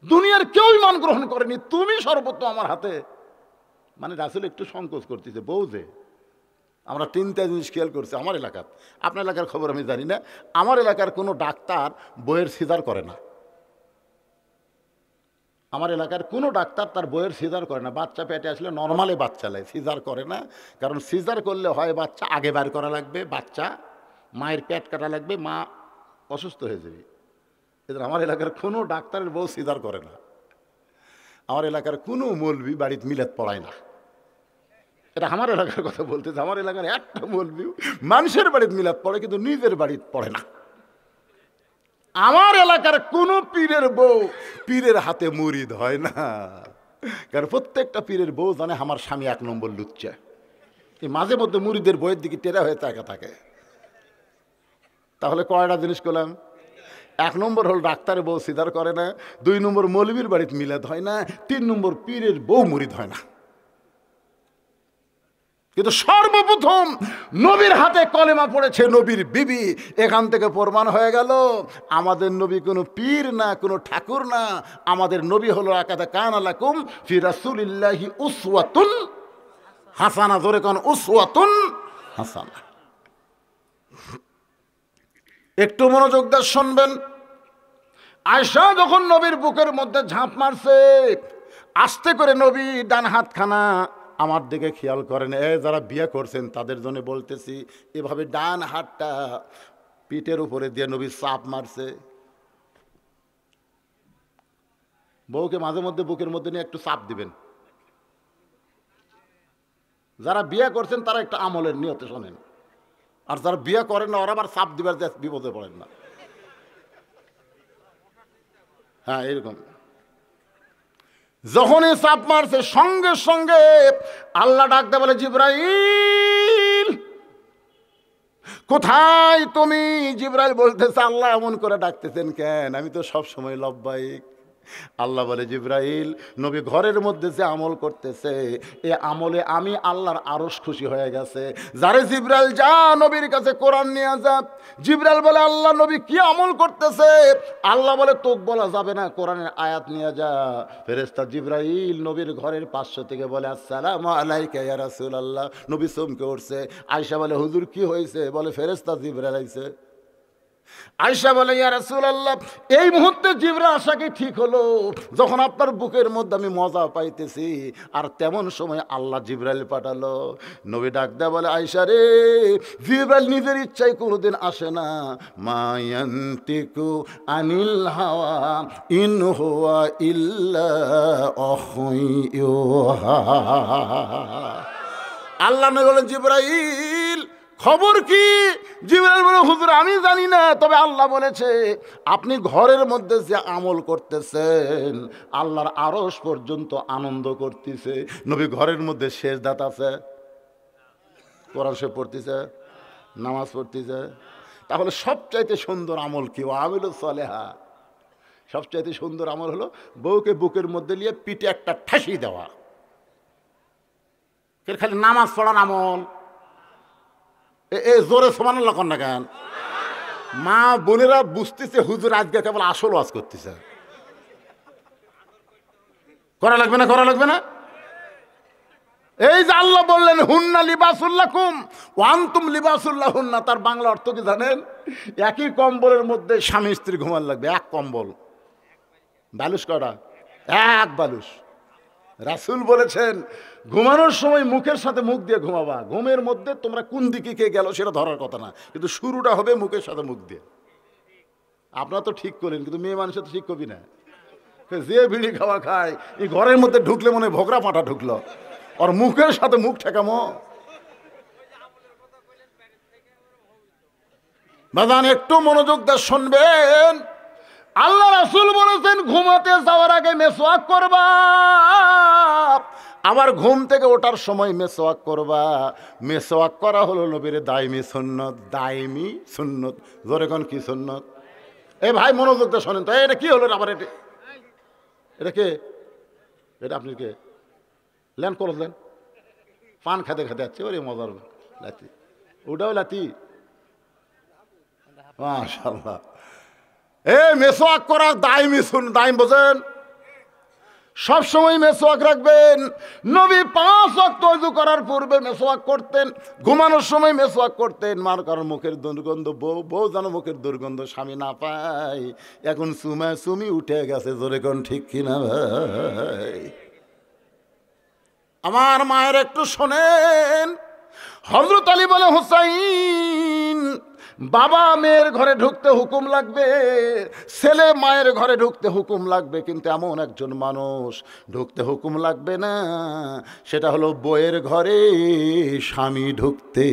দুনিয়ার কেউ ঈমান গ্রহণ করেনি, তুমি সর্বোত্তম আমার হাতে। মানে রাসূল একটু সংকোচ করতেছে, বউ যে। আমরা 3টা জিনিস খেয়াল করছি আমার এলাকার, আপনার এলাকার খবর আমি জানি না। আমার এলাকার কোনো ডাক্তার বইয়ের সিজার করে না। আমার এলাকার কোনো ডাক্তার তার বইয়ের সিজার করে না। বাচ্চা পেটে আসলে নর্মালে বাচ্চা নেয়, সিজার করে না। কারণ সিজার করলে হয় বাচ্চা আগে বার করা লাগবে, বাচ্চা মায়ের পেট কাটা লাগবে, মা অসুস্থ হয়ে যাবে। এদের আমার এলাকার কোনো ডাক্তারের বউ সিজার করে না। আমার এলাকার কোনো মৌলবি বাড়িতে মিলাদ পড়ায় না। এটা আমার এলাকার কথা বলতেছে। আমার এলাকার একটা মৌলবি মানুষের বাড়িতে মিলাদ পড়ে, কিন্তু নিজের বাড়িতে পড়ে না। আমার এলাকার কোন পীরের বউ পীরের হাতে মুরিদ হয় না, কারণ প্রত্যেকটা পীরের বউ জানে আমার স্বামী 1 নম্বর লুচ্চা। এই মাঝে মধ্যে মুরিদের বইয়ের দিকে টেরা হয়ে তাকা থাকে। তাহলে কয়টা জিনিস করলাম? 1 নম্বর হল ডাক্তারের বউ সিজার করে না, 2 নম্বর মৌলবীর বাড়িতে মিলাদ হয় না, 3 নম্বর পীরের বউ মুরিদ হয় না। কিন্তু সর্বপ্রথম নবীর হাতে কলেমা পড়েছে নবীর বিবি। এখান থেকে প্রমাণ হয়ে গেল আমাদের নবী কোনো পীর না, কোনো ঠাকুর না। আমাদের নবী হলো লাকাদ কানা লাকুম ফি রাসূলিল্লাহি উসওয়াতুন হাসানা। জোরে কোন উসওয়াতুন হাসানা। একটু মনোযোগ দিয়ে শুনবেন। আয়েশা যখন নবীর বুকের মধ্যে ঝাঁপ মারছে, আস্তে করে নবী ডান হাতখানা আমার দিকে খেয়াল করেন। যারা বিয়ে করছেন তাদের জন্য বলতেছি, এভাবে ডান হাতটা পিঠের উপরে দিয়ে নবী চাপ মারছে। বউকে মাঝে মধ্যে বুকের মধ্যে নিয়ে একটু চাপ দিবেন। যারা বিয়ে করছেন তারা একটু আমলের নিয়তে শোনেন, আর যারা বিয়ে করেন না ওরা আবার চাপ দিবার বিপদে পড়েন না। হ্যাঁ, এরকম যখনই চাপ মারছে সঙ্গে সঙ্গে আল্লাহ ডাকতে বলে, জিবরাইল কোথায় তুমি? জিবরাইল বলতেছে, আল্লাহ এমন করে ডাকতেছেন কেন? আমি তো সব সময় লব্বাইক। আল্লাহ বলে, জিবরাইল, নবী ঘরের মধ্যে যে আমল করতেছে এ আমলে আমি আল্লাহর আরশ খুশি হয়ে গেছে। যারে জিবরাইল, যা নবীর কাছে কোরআন নিয়ে যা। জিবরাইল বলে, আল্লাহ নবী কি আমল করতেছে? আল্লাহ বলে, তোকে বলা যাবে না, কোরআনের আয়াত নিয়ে যা। ফেরেশতা জিবরাইল নবীর ঘরের পার্শ্ব থেকে বলে, আসসালামু আলাইকা ইয়া রাসূলুল্লাহ। নবী চমকে উঠছে। আয়েশা বলে, হুজুর কি হয়েছে? বলে, ফেরেশতা জিবরাইল আইছে। আয়েশা বলে, ইয়া রাসূলুল্লাহ, এই মুহূর্তে জিবরাইল আসা কি ঠিক হলো যখন আপনার বুকের মধ্যে আমি মজা পাইতেছি? আর তেমন সময় আল্লাহ জিবরাইল পাঠালো। নবী ডাক দেয়া বলে, আয়েশা রে, জিবরাইল নিজের ইচ্ছায় কোনোদিন আসে না। মা ইয়ানতিকু আনিল হাওয়া ইন হুয়া ইল্লা ওয়াহয়ুহা। আল্লাহ নবী বলেন, জিবরাইল খবর কি? জিবরাইল বলে, হুজুর আমি জানি না, তবে আল্লাহ বলেছে আপনি ঘরের মধ্যে যে আমল করতেছেন আল্লাহর আরশ পর্যন্ত আনন্দ করতেছে। নবী ঘরের মধ্যে সেজদাত আছে, কোরআন শরীফ পড়তেছে, নামাজ পড়তেছে, তাহলে সবচাইতে সুন্দর আমল কি? আমিলু সলেহা। সবচাইতে সুন্দর আমল হলো বউকে বুকের মধ্যে নিয়ে পিঠে একটা ঠাসি দেওয়া। খালি নামাজ পড়ার আমল। এ জোরে সুবহানাল্লাহ কোন না কেন? মা বোনেরা বুঝতেছে হুজুর আজকে কেবল আসল ওয়াজ করতেছে। করা লাগবে না, করা লাগবে না। এই যে আল্লাহ বললেন হুন্না লিবাসুল লাকুম ওয়া আনতুম লিবাসুল লাহুন্না, তার বাংলা অর্থ কি জানেন? একই কম্বলের মধ্যে স্বামী স্ত্রী ঘুমান লাগবে। এক কম্বল, বালুস কটা? এক বালুস। রাসূল বলেছেন ঘুমানোর সময় মুখের সাথে মুখ দিয়ে ঘুমাবা। ঘুমের মধ্যে তোমরা কোন দিকে কে গেল সেটা ধরার কথা না, কিন্তু শুরুটা হবে মুখের সাথে মুখ দিয়ে। আপনারা তো ঠিক করেন, কিন্তু মেয়ে মানুষের তো ঠিক করবি না। যে বিড়ি খাওয়া খায় এই ঘরের মধ্যে ঢুকলে মনে হয় ভোগরা পাটা ঢুকলো, আর মুখের সাথে মুখ ঠেকামো। বাজান একটু মনোযোগ দিয়ে শুনবেন। আল্লাহ রাসূল বলেছেন ঘুমাতে যাওয়ার আগে মেসওয়াক করবা, আবার ঘুম থেকে ওঠার সময় মেসওয়াক করবা। মেসওয়াক করা হলো নবীর দাইমি সুন্নত। দাইমি সুন্নত। জোরে কোন কি সুন্নত? এ ভাই মনোযোগ দিয়ে শোনেন তো। এটা কি হলো আবার? এটা কে? এটা আপনি কে? ল্যান করলেন পান খাতে খাতে যাচ্ছে। ওরে মজার লাতি, ওটাও লাতি। মাশাআল্লাহ। এ মেসওয়াক করা দাইমি সুন্নাত। দাইম বোঝেন? সবসময় মেসওয়াক রাখবেন। নবী 5 ওয়াক্ত ওযু করার পূর্বে মেসওয়াক করতেন, ঘুমানোর সময় মেসওয়াক করতেন। মার কারণ মুখের দুর্গন্ধ, বউ যেন মুখের দুর্গন্ধ স্বামী না পায়। এখন সুমি উঠে গেছে। জোরে কোন ঠিক কিনা ভাই? আমার মায়ের একটু শোনেন। হযরত আলী বলে হুসাইন, বাবা মেয়ের ঘরে ঢুকতে হুকুম লাগবে, ছেলে মায়ের ঘরে ঢুকতে হুকুম লাগবে, কিন্তু এমন একজন মানুষ ঢুকতে হুকুম লাগবে না, সেটা হলো বউয়ের ঘরে স্বামী ঢুকতে।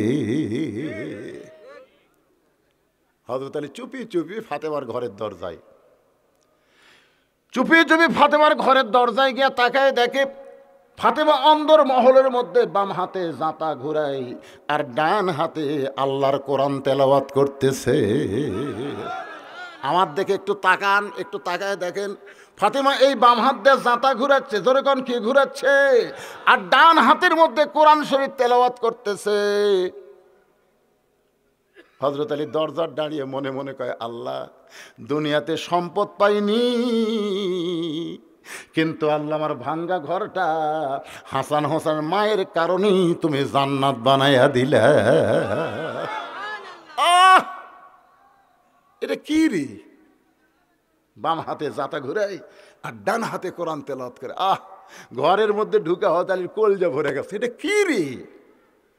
হযরত আলী চুপি চুপি ফাতেমার ঘরের দরজায়, চুপি চুপি ফাতেমার ঘরের দরজায় গিয়া তাকায় দেখে ফাতেমা অন্দর মহলের মধ্যে বাম হাতে জাঁতা ঘুরাই আর ডান হাতে আল্লাহর কোরআন তেলাওয়াত করতেছে। আমার দেখে একটু তাকান, একটু তাকায় দেখেন ফাতেমা এই বাম হাত দিয়ে জাঁতা ঘুরাচ্ছে। জোরে কোন কি ঘুরাচ্ছে? আর ডান হাতের মধ্যে কোরআন শরীফ তেলাওয়াত করতেছে। হযরত আলী দরজার দাঁড়িয়ে মনে মনে কয়, আল্লাহ দুনিয়াতে সম্পদ পাইনি, কিন্তু আল্লাহ আমার ভাঙ্গা ঘরটা হাসান হোসেন মায়ের কারণেই তুমি জান্নাত বানাইয়া দিলে। এটা কি রে? বাম হাতে জাতা ঘুরাই আর ডান হাতে কোরআন তেলাওয়াত করে। ঘরের মধ্যে ঢুকে হযরত আলীর কলজা ভরে গেছে। এটা কি রে?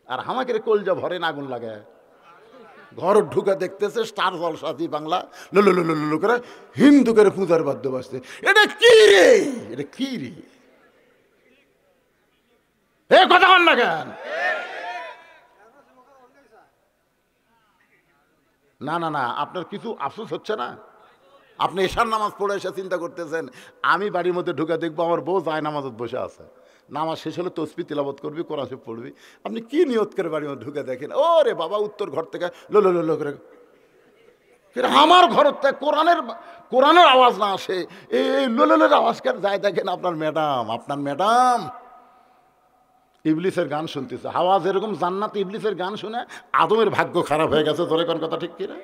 আর আমাকে কলজা ভরে না আগুন লাগে। ঘর ঢুকে দেখতেছে স্টার জলসা জি বাংলা লুলু করে হিন্দু করে পূজার বাদ্য বাজছে। এটা কি রে? এটা কি রে? এ কথা বল না কেন? না না না, আপনার কিছু আফসোস হচ্ছে না? আপনি এশার নামাজ পড়ে এসে চিন্তা করতেছেন আমি বাড়ির মধ্যে ঢুকে দেখবো আমার বউ যায় নামাজত বসে আছে। নামাজ শেষ হলে তসবিহ তিলাওয়াত করবি, কোরআন শরীফ পড়বি। আপনি কি নিয়ত করে বাড়ির মধ্যে ঢুকে দেখেন, ও রে বাবা উত্তর ঘর থেকে লো করে আমার ঘর থেকে কোরআনের আওয়াজ না আসে, এই লোলের আওয়াজ কেন যায় দেখেন আপনার ম্যাডাম ইবলিসের গান শুনতেছে। আওয়াজ এরকম জান্নাত ইবলিসের গান শুনে আদমের ভাগ্য খারাপ হয়ে গেছে। জোরে কোন কথা ঠিক কিনা?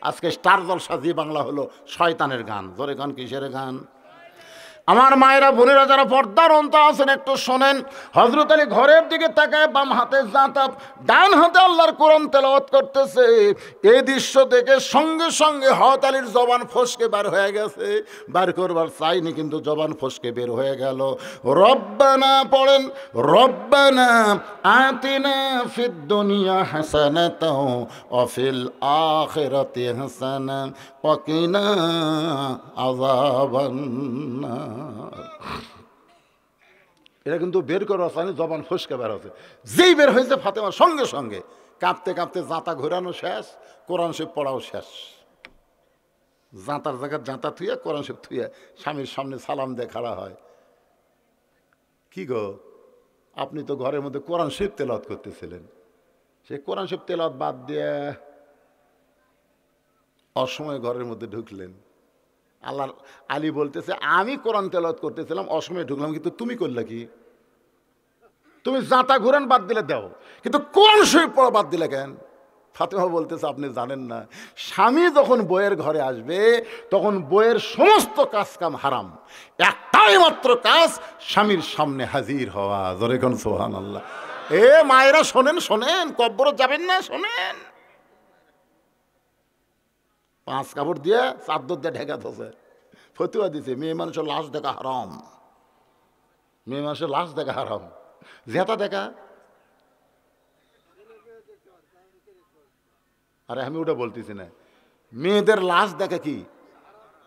আজকে স্টার জলসা জি বাংলা হলো শয়তানের গান। জোরে কোন কিসের গান? আমার মায়েরা বোনেরা যারা পর্দার অন্তর আছেন একটু শোনেন। হযরত আলী ঘরের দিকে তাকায়, বাম হাতে জাঁতা, ডান হাতে আল্লাহর কোরআন তেলাওয়াত করতেছে। এই দৃশ্য দেখে সঙ্গে সঙ্গে হযরত আলীর জবান ফসকে বার হয়ে গেছে। বার করবার চাইনি, কিন্তু জবান ফসকে বের হয়ে গেল। রব্বানা পড়েন, রব্বানা আতিনা ফিদ দুনিয়া হাসানাতাও ওয়া ফিল আখিরাতি হাসানা ওয়া কিনা আযাবান নার। এটা কিন্তু বের করা আছে, জবান ফসকে বের হচ্ছে। যেই বের হয়েছে ফাতেমার সঙ্গে সঙ্গে কাঁপতে কাঁপতে জাঁতা ঘোরানো শেষ, কোরআন শরীফ পড়াও শেষ। জাঁতার জায়গায় জাঁতা থুয়ে কোরআন শরীফ থুয়ে স্বামীর সামনে সালাম দিয়ে খাড়া হয়। কি গো, আপনি তো ঘরের মধ্যে কোরআন শরীফ তেলাওয়াত করতেছিলেন, সেই কোরআন শরীফ তেলাওয়াত বাদ দিয়ে অসময়ে ঘরের মধ্যে ঢুকলেন। আল্লাহ আলী বলতেছে আমি কোরআন তেলাওয়াত করতেছিলাম, অসময়ে ঢুকলাম, কিন্তু তুমি করলে কি? তুমি জাঁতা ঘুরান বাদ দিলে দাও, কিন্তু কোরআন শরীফ পড়া বাদ দিলে কেন? ফাতেমা বলতেছে আপনি জানেন না, স্বামী যখন বইয়ের ঘরে আসবে তখন বইয়ের সমস্ত কাজ কাম হারাম, একটাই মাত্র কাজ স্বামীর সামনে হাজির হওয়া। জোরে কোন সুবহানাল্লাহ। এ মায়েরা শোনেন, শোনেন, কব্বর যাবেন না, শোনেন। 5 কাপড় দিয়ে চাদর দিয়ে ঢেকা ধসে ফতুয়া দিছে মেয়ে মানুষের লাশ দেখা হারাম, মেয়ে মানুষের লাশ দেখা হারাম, জেতা দেখা। আরে আমি ওটা বলতেছি না, মেয়েদের লাশ দেখা কি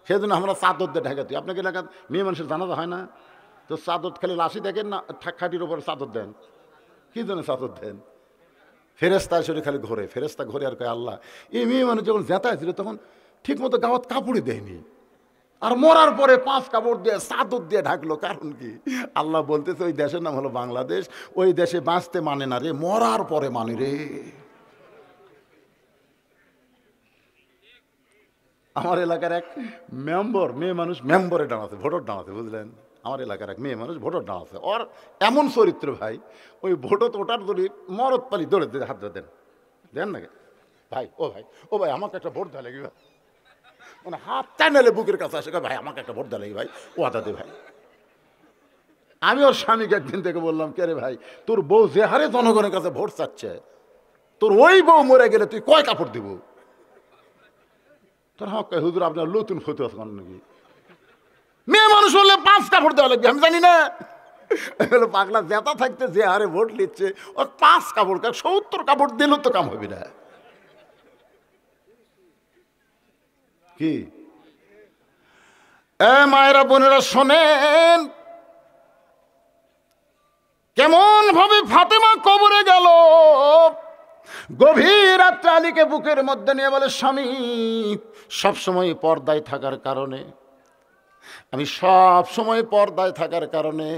সেজন্য আমরা চাদর দিয়ে ঢেকাতে। আপনাকে এলাকা মেয়ে মানুষের জানাজা হয় না তো চাদর খালি লাশই দেখেন না, খাটির উপর চাদর দেন, কি জন্য চাদর দেন? ফেরেস্তার শরীর খালি ঘোরে, ফেরেস্তা ঘোরে আর কয় আল্লাহ এই মেয়ে মানুষ যখন জেতা ছিল তখন ঠিক মতো গাওয়াত কাপড়ই দেয়নি, আর মরার পরে 5 কাপড় দিয়ে চাদর দিয়ে ঢাকলো, কারণ কি? আল্লাহ বলতেছে ওই দেশের নাম হলো বাংলাদেশ, ওই দেশে বাঁচতে মানে না রে, মরার পরে মানে রে। আমার এলাকার এক মেম্বর, মেয়ে মানুষ মেম্বরে ডানাতে, ভোটার ডানাতে, বুঝলেন? আমার এলাকার এক মেয়ে মানুষ ভোটার ডানাতে, ওর এমন চরিত্র ভাই, ওই ভোটত ওটার যদি মরদ পালি দৌড়ে দিয়ে হাত দেন, দেন নাকি ভাই? ও ভাই, ও ভাই আমাকে একটা ভোট দেওয়া লাগবে, মানে হাত টাইনালে বুকের কাছে আসে, ভাই আমাকে একটা ভোট দেওয়া লাগবে ভাই, ও আদা দে ভাই। আমি ওর স্বামীকে একদিন থেকে বললাম কে রে ভাই, তোর বউ যে হারে জনগণের কাছে ভোট চাচ্ছে, তোর ওই বউ মরে গেলে তুই কয় কাপড় দিব? তোর হক হুজুর আপনার নতুন ফটো আছে নাকি? মেয়ে মানুষ হলে 5 কাপড় দেওয়া লাগবে, আমি জানি না। পাগলা জেতা থাকতে যে হারে ভোট নিচ্ছে, ওর 5 কাপড়, 70 কাপড় দিলেও তো কাম হবে না। কি এ মায়েরা বোনেরা শোনেন, কেমন ভাবে ফাতেমা কবরে গেল। গভীর রাত্রে আলীকে বুকের মধ্যে নিয়ে বলে স্বামী সবসময় পর্দায় থাকার কারণে, আমি সব সময় পর্দায় থাকার কারণে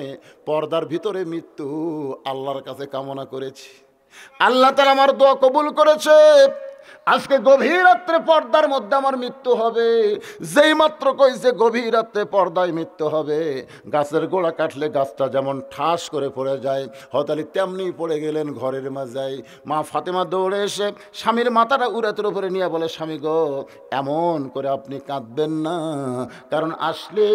পর্দার ভিতরে মৃত্যু আল্লাহর কাছে কামনা করেছি, আল্লাহ তাআলা আমার দোয়া কবুল করেছে। আজকে গভীর রাত্রে পর্দার মধ্যে আমার মৃত্যু হবে। যেই মাত্র কইছে গভীর রাত্রে পর্দায় মৃত্যু হবে, গাছের গোড়া কাটলে গাছটা যেমন ঠাস করে পড়ে যায়, হতালি তেমনি পড়ে গেলেন ঘরের মাঝায়। মা ফাতেমা দৌড়ে এসে স্বামীর মাথাটা উড়াতের উপরে নিয়ে বলে স্বামী গো এমন করে আপনি কাঁদবেন না, কারণ আসলে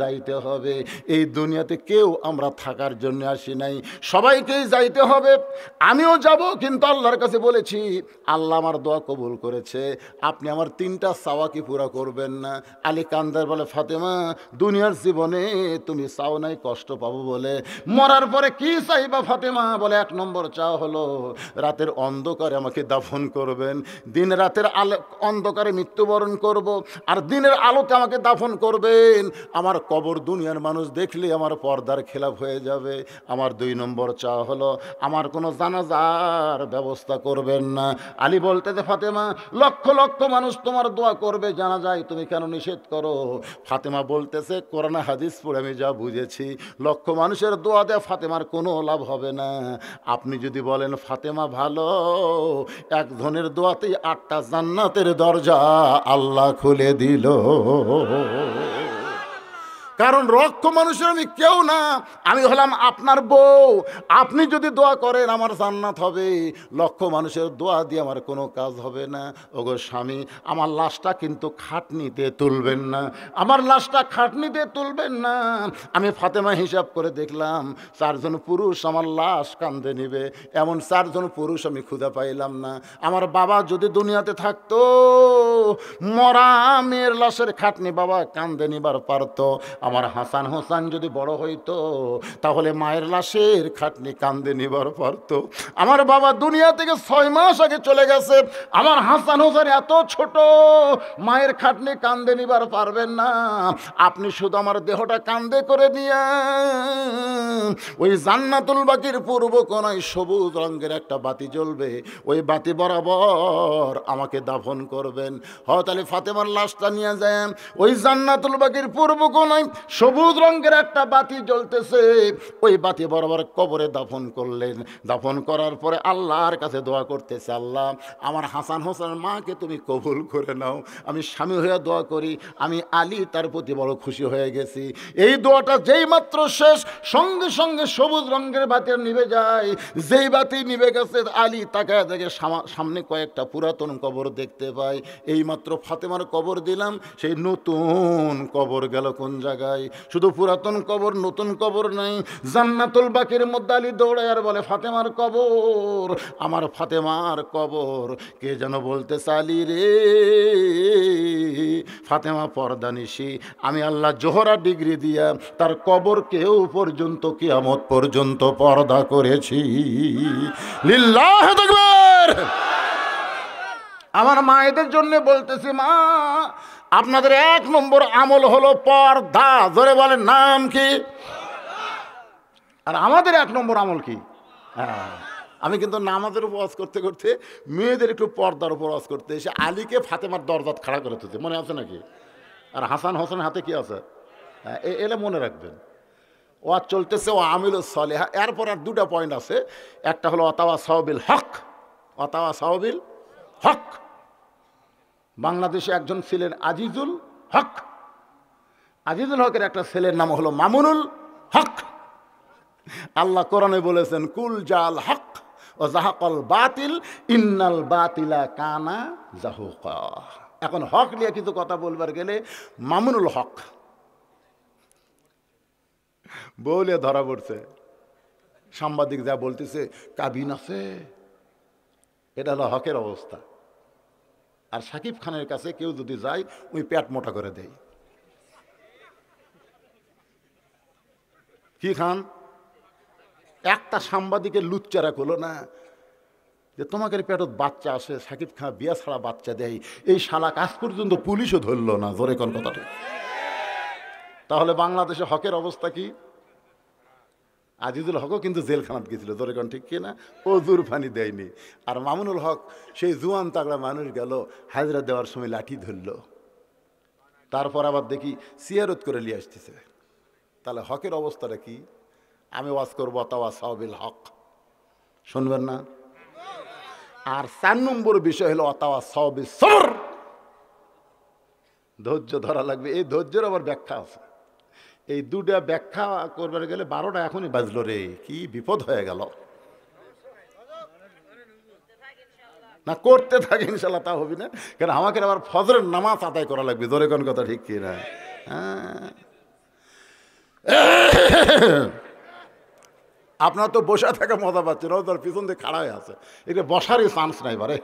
যাইতে হবে। এই দুনিয়াতে কেউ আমরা থাকার জন্য আসি নাই, সবাইকেই যাইতে হবে। আমিও যাব, কিন্তু আল্লাহর কাছে বলেছি আল্লাহ আমার দোয়া কবুল করেছে, আপনি আমার 3টা চাওয়া কি পুরা করবেন না? আলী কান্দার বলে ফাতেমা দুনিয়ার জীবনে তুমি চাও নাই কষ্ট পাবো বলে, মরার পরে কি চাইবা ফাতেমা? বলে 1 নম্বর চাওয়া হলো রাতের অন্ধকারে আমাকে দাফন করবেন, দিন রাতের আলো অন্ধকারে মৃত্যুবরণ করব, আর দিনের আলোতে আমাকে দাফন করবেন। আমার কবর দুনিয়ার মানুষ দেখলে আমার পর্দার খেলাফ হয়ে যাবে। আমার 2 নম্বর চাওয়া হলো আমার কোনো জানাজার ব্যবস্থা করবেন না। আলী বলতে যে ফাতেমা লক্ষ লক্ষ মানুষ তোমার দোয়া করবে জানাজায়, তুমি কেন নিষেধ করো? ফাতেমা বলতেছে কোরআন হাদিস পড়ে আমি যা বুঝেছি, লক্ষ মানুষের দোয়া দেয় ফাতেমার কোনো লাভ হবে না। আপনি যদি বলেন ফাতেমা ভালো, একজনের দোয়াতেই 8টা জান্নাতের দরজা আল্লাহ খুলে দিল। কারণ লক্ষ মানুষের আমি কেউ না, আমি হলাম আপনার বউ। আপনি যদি দোয়া করেন আমার জান্নাত হবে, লক্ষ মানুষের দোয়া দিয়ে আমার কোনো কাজ হবে না। ওগো স্বামী আমার লাশটা কিন্তু খাটনিতে তুলবেন না, আমার লাশটা খাটনিতে তুলবেন না। আমি ফাতেমা হিসাব করে দেখলাম 4 জন পুরুষ আমার লাশ কাঁধে নিবে, এমন 4 জন পুরুষ আমি খুঁজে পাইলাম না। আমার বাবা যদি দুনিয়াতে থাকতো, মরা মেয়ের লাশের খাটনি বাবা কাঁধে নিবার পারতো। আমার হাসান হোসেন যদি বড় হইতো তাহলে মায়ের লাশের খাটনি কাঁধে নিবার পারতো। আমার বাবা দুনিয়া থেকে 6 মাস আগে চলে গেছে, আমার হাসান হোসেন এত ছোট, মায়ের খাটনি কাঁধে নিবার পারবেন না। আপনি শুধু আমার দেহটা কাঁধে করে নিয়ে ওই জান্নাতুল বাকির পূর্ব কোণায় সবুজ রঙের একটা বাতি জ্বলবে, ওই বাতি বরাবর আমাকে দাফন করবেন। হযরত আলী ফাতেমার লাশটা নিয়ে যায় ওই জান্নাতুল বাকির পূর্ব কোণায় সবুজ রঙের একটা বাতি জ্বলতেছে, ওই বাতি বরাবর কবরে দাফন করলেন। দাফন করার পরে আল্লাহর কাছে দোয়া করতেছে, আল্লাহ আমার হাসান হোসেনের মাকে তুমি কবুল করে নাও। আমি স্বামী হয়ে দোয়া করি, আমি আলী তার প্রতি বড় খুশি হয়ে গেছি। এই দোয়াটা যেই মাত্র শেষ, সঙ্গে সঙ্গে সবুজ রঙের বাতি নিভে যায়। যেই বাতি নিভে গেছে, আলী তাকায় দেখে সামনে কয়েকটা পুরাতন কবর দেখতে পায়। এই মাত্র ফাতেমার কবর দিলাম, সেই নতুন কবর গেল কোন জায়গায়? শুধু পুরাতন কবর, নতুন কবর নাই। জান্নাতুল বাকির মধ্যে আলী দৌড়ায় আর বলে, ফাতেমার কবর, আমার ফাতেমার কবর। কে যেন বলতে চালি রে, ফাতেমা পর্দানিশি, আমি আল্লাহ জোহরা ডিগ্রি দিয়া তার কবর কেউ পর্যন্ত কিয়ামত পর্যন্ত পর্দা করেছি। লিল্লাহ তাকবীর। আমার মায়েদের জন্য বলতেছি, মা আপনাদের 1 নম্বর আমল হলো পর্দা। জোরে বলেন, নাম কি? আর আমাদের 1 নম্বর আমল কি? আমি কিন্তু নামাজের উপর ওয়াজ করতে করতে মেয়েদের একটু পর্দার উপর ওয়াজ করতে এসে আলীকে ফাতেমার দরজাত খাড়া করে তুলতে, মনে আছে নাকি? আর হাসান হোসেনের হাতে কি আছে? এলে মনে রাখবেন। ওয়াজ চলতেছে, ও আমিল সলেহা। এরপর আর 2টা পয়েন্ট আছে। একটা হলো অতাওয়া সাওবিল হক, অতাওয়া সাওবিল হক। বাংলাদেশে একজন ছিলেন আজিজুল হক। আজিজুল হকের একটা ছেলের নাম হলো মামুনুল হক। আল্লাহ কোরআনে বলেছেন, কুল জাল হক ও জাহাকাল বাতিল ইন্নাল বাতিলা কানা জাহুকা। এখন হক নিয়ে কিছু কথা বলবার গেলে মামুনুল হক বলে ধরা পড়ছে। সাংবাদিক যা বলতেছে, কাবিন আছে। এটা হলো হকের অবস্থা। আর সাকিব খানের কাছে কেউ যদি যায়, ওই পেট মোটা করে দেয়। কি খান? একটা সাংবাদিকের লুচ্চারা হলো না যে তোমাদের পেটত বাচ্চা আসে, সাকিব খান বিয়া ছাড়া বাচ্চা দেয়, এই শালা কাজ পর্যন্ত পুলিশও ধরলো না। জোরে কোন কথাটা? তাহলে বাংলাদেশে হকের অবস্থা কি? আজিজুল হকও কিন্তু জেলখানাত গেছিল, জোরে কোন ঠিক কিনা? ও জোর ফানি দেয়নি। আর মামুনুল হক সেই জুয়ান তাগড়া মানুষ গেল, হাজরা দেওয়ার সময় লাঠি ধরল, তারপর আবার দেখি সিয়ারত করে নিয়ে আসতেছে। তাহলে হকের অবস্থাটা কি? আমি ওয়াজ করবো তাওয়া সাওবিল হক, শুনবেন না? আর 4 নম্বর বিষয় হলো অতাওয়া সাওবিল সবর, ধৈর্য ধরা লাগবে। এই ধৈর্যের আবার ব্যাখ্যা আছে। এই 2টা ব্যাখ্যা করবার গেলে 12টা এখনই বাজলো রে, কি বিপদ হয়ে গেল। না করতে থাকে ইনশাল্লাহ, তা হবি না কেন? আমাকে আবার ফজরের নামাজ আদায় করা লাগবে। জোরে কোন কথা ঠিক কি না? আপনারা তো বসে থাকা মজা পাচ্ছেন, ওর পিছন দিয়ে খাড়া হয়ে আছে, এটা বসারই চান্স নাই বারে।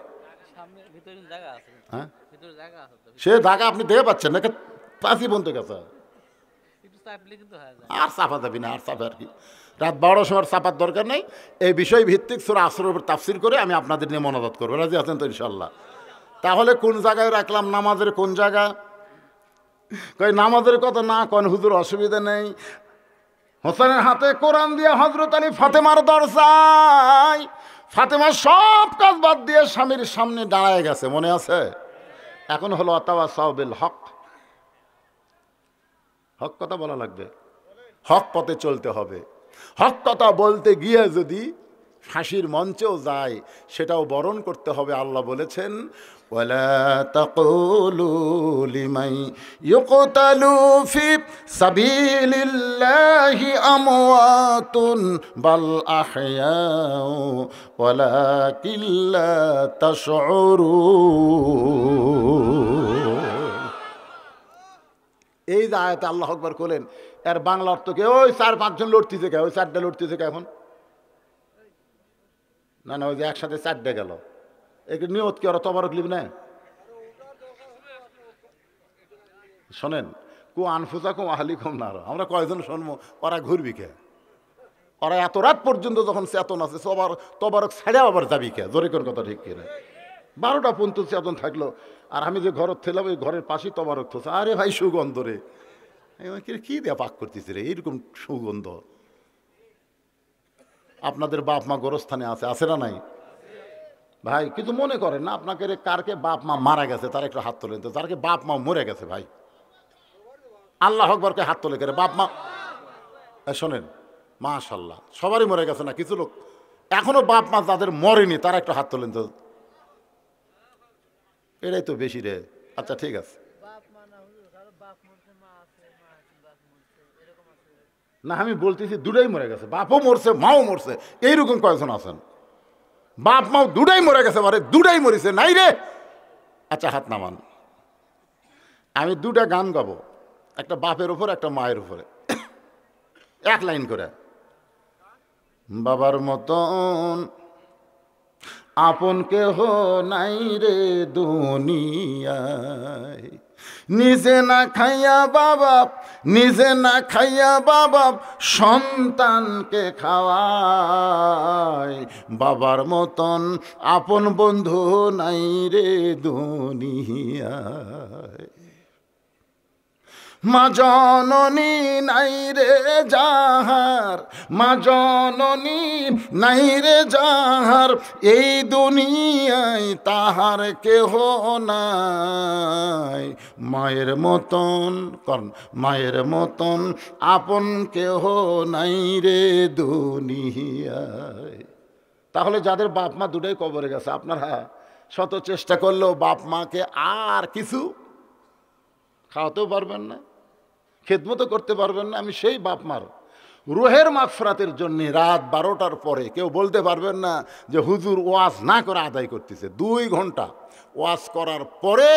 হ্যাঁ, সে জায়গা আপনি দেখে পাচ্ছেন না, পাঁচই বন্ধ গেছে। আর চাপা যাবি না, আর চাপে আর কি। রাত 12টার সময় চাপার দরকার নেই। এই বিষয় ভিত্তিক সূরা আসরের উপর তাফসীর করে আমি আপনাদের নিয়ে মনোজাত করবো। রাজি আছেন তো ইনশাল্লাহ? তাহলে কোন জায়গায় রাখলাম? নামাজের কোন জায়গা? কই নামাজের কথা না কোন হুজুর, অসুবিধা নেই। হোসেনের হাতে কোরআন দিয়ে হযরত আলী ফাতেমার দরজায়, ফাতেমা সব কাজ বাদ দিয়ে স্বামীর সামনে দাঁড়ায় গেছে, মনে আছে? এখন হলো অতাওয়া সাওবিল হক। হক কথা বলা লাগবে, হক পথে চলতে হবে। হক কথা বলতে গিয়ে যদি ফাঁসির মঞ্চেও যায়, সেটাও বরণ করতে হবে। আল্লাহ বলেছেন, ওয়ালা তাকুলু লিমান ইউকতালু ফি সাবিলিল্লাহি আমওয়াতুন বাল আহইয়াউ ওয়ালাকিন লা তাশউরুন। এই যে আয়াতে আল্লাহু আকবার করলেন, এর বাংলা অর্থ কি? ওই 4-5 জন লড়তেছে কে? ওই 4টা লড়তেছে কে এখন? না না, ওই যে একসাথে 4টা গেল, একে নিয়ত কি ওরা তবারক লিব না? শোনেন, কু আনফুসাকুম আহলিকুম নার, আমরা কয়জন শুনবো? ওরা ঘুরবি কে? ওরা এত রাত পর্যন্ত যখন চেতন আছে, সবার তবারক ছেড়ে আবার যাবি কে? জোরে কোন কথা ঠিক কিনা? 12টা পর্যন্ত চেতন থাকলো, আর আমি যে ঘর ছিলাম ওই ঘরের পাশেই তবারক থোছে। আরে ভাই সুগন্ধ রে, কি দেয়া পাক করতেছি রে, এইরকম সুগন্ধ। আপনাদের বাপ মা গোরস্থানে আছে না নাই? ভাই কিন্তু মনে করেন না, আপনাকে কারকে বাপ মা মারা গেছে তার একটা হাত তোলেন তো, যারকে বাপ মা মরে গেছে ভাই, আল্লাহ আকবরকে হাত তোলে করে বাপ মা শোনেন, মাশাল্লাহ সবারই মরে গেছে না, কিছু লোক এখনো বাপ মা যাদের মরেনি তারা একটু হাত তোলেন তো। এটাই তো বেশি রে। আচ্ছা ঠিক আছে, না আমি বলতেছি দুটাই মরে গেছে, বাপও মরছে মাও মরছে, এইরকম কয়েকজন আছেন বাপ মাও দুটাই মরে গেছে, মানে দুটাই মরেছে নাই রে। আচ্ছা হাত নামান, আমি দুটা গান গাবো, একটা বাপের উপর একটা মায়ের উপরে, এক লাইন করে। বাবার মতন আপন কেহ নাই রে দুনিয়ায়, নিজে না খাইয়া বাবা, নিজে না খাইয়া বাবা সন্তানকে খাওয়ায়, বাবার মতন আপন বন্ধু নাই রে দুনিয়ায়। মা জননী নাই রে যাহার, মা জননী নাই রে যাহার, এই দুনিয়ায় তাহার কেহ নাই। মায়ের মতন কর্ণ, মায়ের মতন আপন কেহ নাই রে দুনিয়ায়। তাহলে যাদের বাপ মা দুটাই কবরে গেছে, আপনারা শত চেষ্টা করলেও বাপ মাকে আর কিছু খাওয়াতেও পারবেন না, খেদমতও করতে পারবেন না। আমি সেই বাপ মার রুহের মাগফিরাতের জন্য রাত 12টার পরে কেউ বলতে পারবেন না যে হুজুর ওয়াজ না করে আদায় করতেছে। 2 ঘন্টা ওয়াজ করার পরে